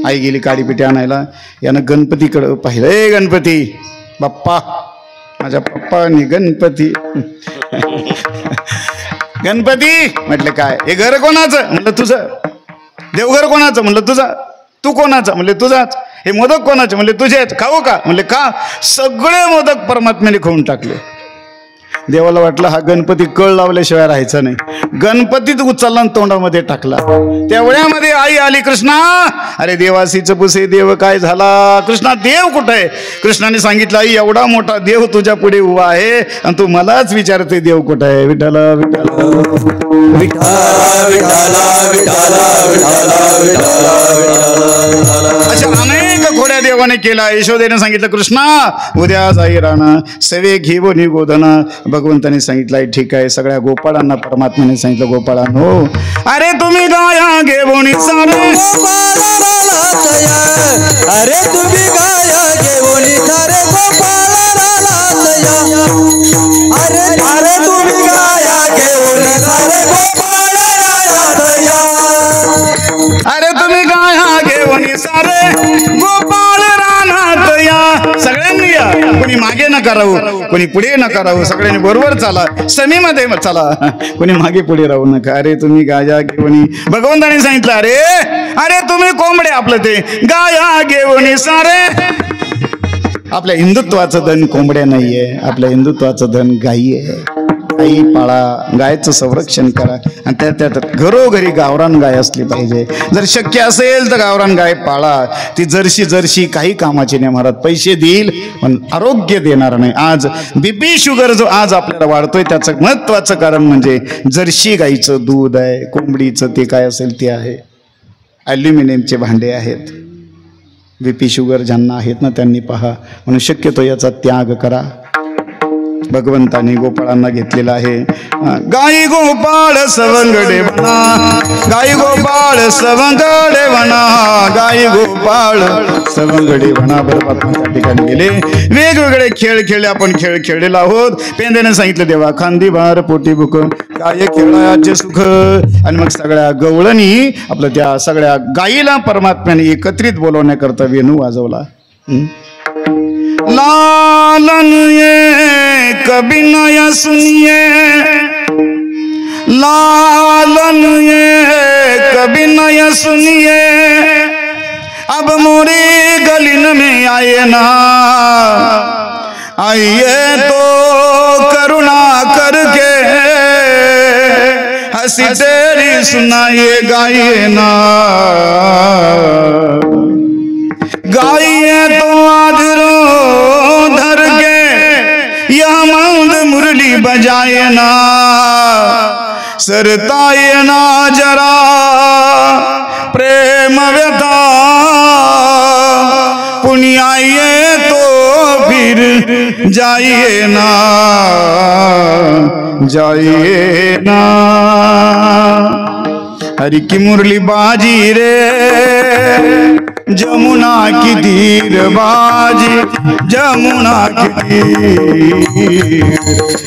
आई गेली काडीपिटी आणायला. यानं गणपतीकडं पाहिलं, ए गणपती बाप्पा, माझ्या पप्पानी गणपती. गणपती म्हटलं काय, हे घर कोणाचं? म्हणलं तुझं. देवघर कोणाचं? म्हणलं तुझं. तू कोणाचं? म्हणले तुझाच. हे मोदक कोणाचे? म्हणले तुझेच. खाऊ का? म्हणले का. सगळे मोदक परमात्म्याने खाऊन टाकले. देवाला वाटलं हा गणपती कळ लावल्याशिवाय राहायचा नाही. गणपतीत उचलला तोंडामध्ये टाकला. तेवढ्यामध्ये आई आली, कृष्णा अरे देवासीच पुसे देव काय झाला? कृष्णा देव कुठं आहे? कृष्णाने सांगितलं, आई एवढा मोठा देव तुझ्या पुढे उभा आहे आणि तू मलाच विचारते देव कुठं आहे? विठ्ठल विठ्ठल अशा अनेक खोड्या देवाने केला. यशोदेने सांगितलं, कृष्णा उद्या जाई राणा सेवे घेऊन गोधना. भगवंताने सांगितलं ठीक आहे. सगळ्या गोपाळांना परमात्म्याने सांगितलं, गोपाळांनो अरे तुम्ही गाया घेऊन सारे, अरे तुम्ही गाया घेऊन सारे गोपाळाला तया, अरे अरे तुम्ही गाया घेऊन सारे गोपाळाला तया, अरे तुम्ही गाया घेऊन सारे गोपाळ रानात या. सगळ्यांनी या, कोणी मागे नका राहू, कोणी पुढे नका राहू, सगळ्यांनी बरोबर चाला, समीमध्ये चला, कोणी मागे पुढे राहू नका. अरे तुम्ही गाया घेऊन, भगवंताने सांगितलं अरे अरे तुम्ही कोंबडे आपलं ते गाया घेऊन सारे. आपल्या हिंदुत्वाचं धन कोंबड्या नाहीये, आपल्या हिंदुत्वाचं धन गायी आहे. गायी पाळा, गायचं संरक्षण करा आणि त्यात घरोघरी गावरान गाय असली पाहिजे. जर शक्य असेल तर गावरान गाय पाळा. ती जर्शी काही कामाची नाही महाराज, पैसे देईल पण आरोग्य देणार नाही. आज बीपी शुगर जो आज आपल्याला वाढतोय त्याचं महत्वाचं कारण म्हणजे जर्शी गाईचं दूध आहे, कोंबडीचं ते काय असेल ते आहे, ॲल्युमिनियमचे भांडे आहेत. बीपी शुगर ज्यांना आहेत ना त्यांनी पहा. म्हणून शक्यतो याचा त्याग करा. भगवंताने गोपाळांना घेतलेला आहे. गाई गोपाळ सवंगडे म्हणा, गाई गोपाळ सवंगडे म्हणा, गाई गोपाळ सवंगडे म्हणा. बरोबर त्या ठिकाणी गेले, वेगवेगळे खेळ खेळले. आपण खेळ खेळलेलो आहोत. पेंद्याने सांगितलं देवा खांदी भार पोटी बुक, काय खेळाचे सुख. आणि मग सगळ्या गवळणी आपलं त्या सगळ्या गाईला परमात्म्याने एकत्रित बोलवण्याकरता वेणू वाजवला. लालन ये कभी नया सुनिए, लालन ये कभी नया सुनिए, अब मोरे गलिन में आए ना, आइए तो करुणा करके हंसी तेरी सुनाइए गाइए ना, गाइए तो आदरो धर के यह मंद मुरली बजाए ना, सरताए ना जरा प्रेम व्यथा, पुण्याइए तो फिर जाइए ना, जाइए ना। हरि की मुरली बाजी रे जमुना की तीर बाजी, जमुना की तीर।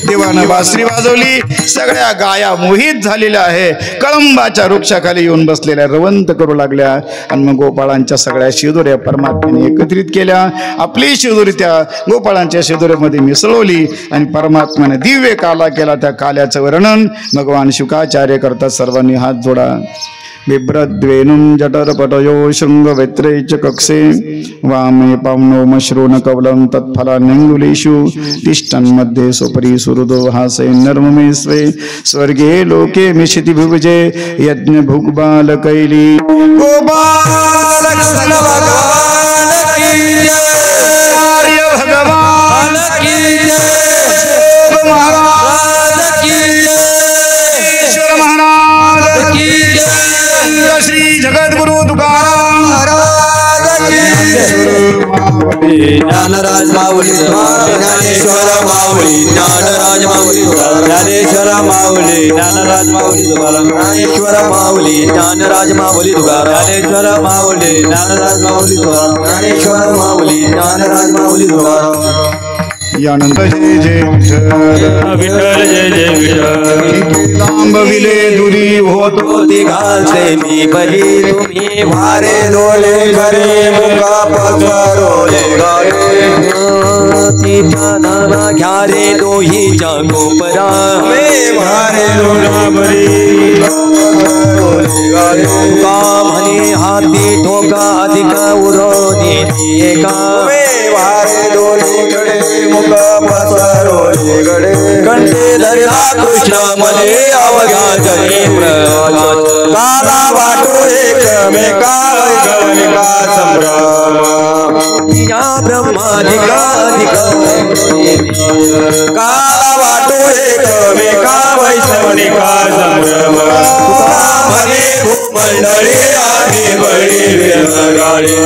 देवानं बासरी वाजवली, सगळ्या गाया मोहित झालेल्या आहे, कळंबाच्या वृक्षाखाली येऊन बसलेल्या रवंत करू लागल्या आणि मग गोपाळांच्या सगळ्या शिदोऱ्या परमात्म्याने एकत्रित केल्या, आपली शिदोरी त्या गोपाळांच्या शिदोऱ्यामध्ये मिसळवली आणि परमात्म्याने दिव्य काला केला। त्या काल्याचं वर्णन भगवान शुकाचार्य करतात, सर्वांनी हात जोडा। बिभ्रद्वेनुं जठरपटयो शृंगवेत्रे च कक्षे वामे पावनो मश्रून कवलं तत्फलान्यङ्गुलीषु तिष्ठन् मध्ये स्वपरि सुहृदो हासे नर्ममे स्वे स्वर्गे लोके मिशिति भुवजे यज्ञ भुग्बालकैली गोपाल कृष्ण भगवान की जय, आर्य भगवान की जय, महाराज की जय, ईश्वर महाराज की जय, श्री जगद्गुरु तुकाराम महाराज की जय। ज्ञानराज माऊली ज्ञानेश्वर माऊली, ज्ञानराज माऊली ज्ञानेश्वर माऊली, ज्ञानराज माऊली ज्ञानेश्वर माऊली, ज्ञानराज माऊली ज्ञानेश्वर माऊली, ज्ञानराज माऊली ज्ञानेश्वर माऊली, ज्ञानराज माऊली यानंद जय जय विठ्ठल, विठ्ठल जय जय विठ्ठल। लांब विले दुरी होतो घालते मी बली, तुम्ही भारे डोले घरे मुका पसरोले गाडे, नाना घ्या रे दोहीच्या गोपरा, भारे डोला बरी का म्हणे हाती ठोका अधिक उरोनी एका, भारे डोले गडे मुक पसरोले गडे, कंठे धरला कृष्ण मध्ये अवघा जनी प्रकाश, काला वाटो एकमेका गणिका संभ्रम, या ब्रह्माधिकाधिक काला वाटो एकमेका वैष्णवनिका संभ्रम, तुका म्हणे भूमंडळी आहे बळी वेगळी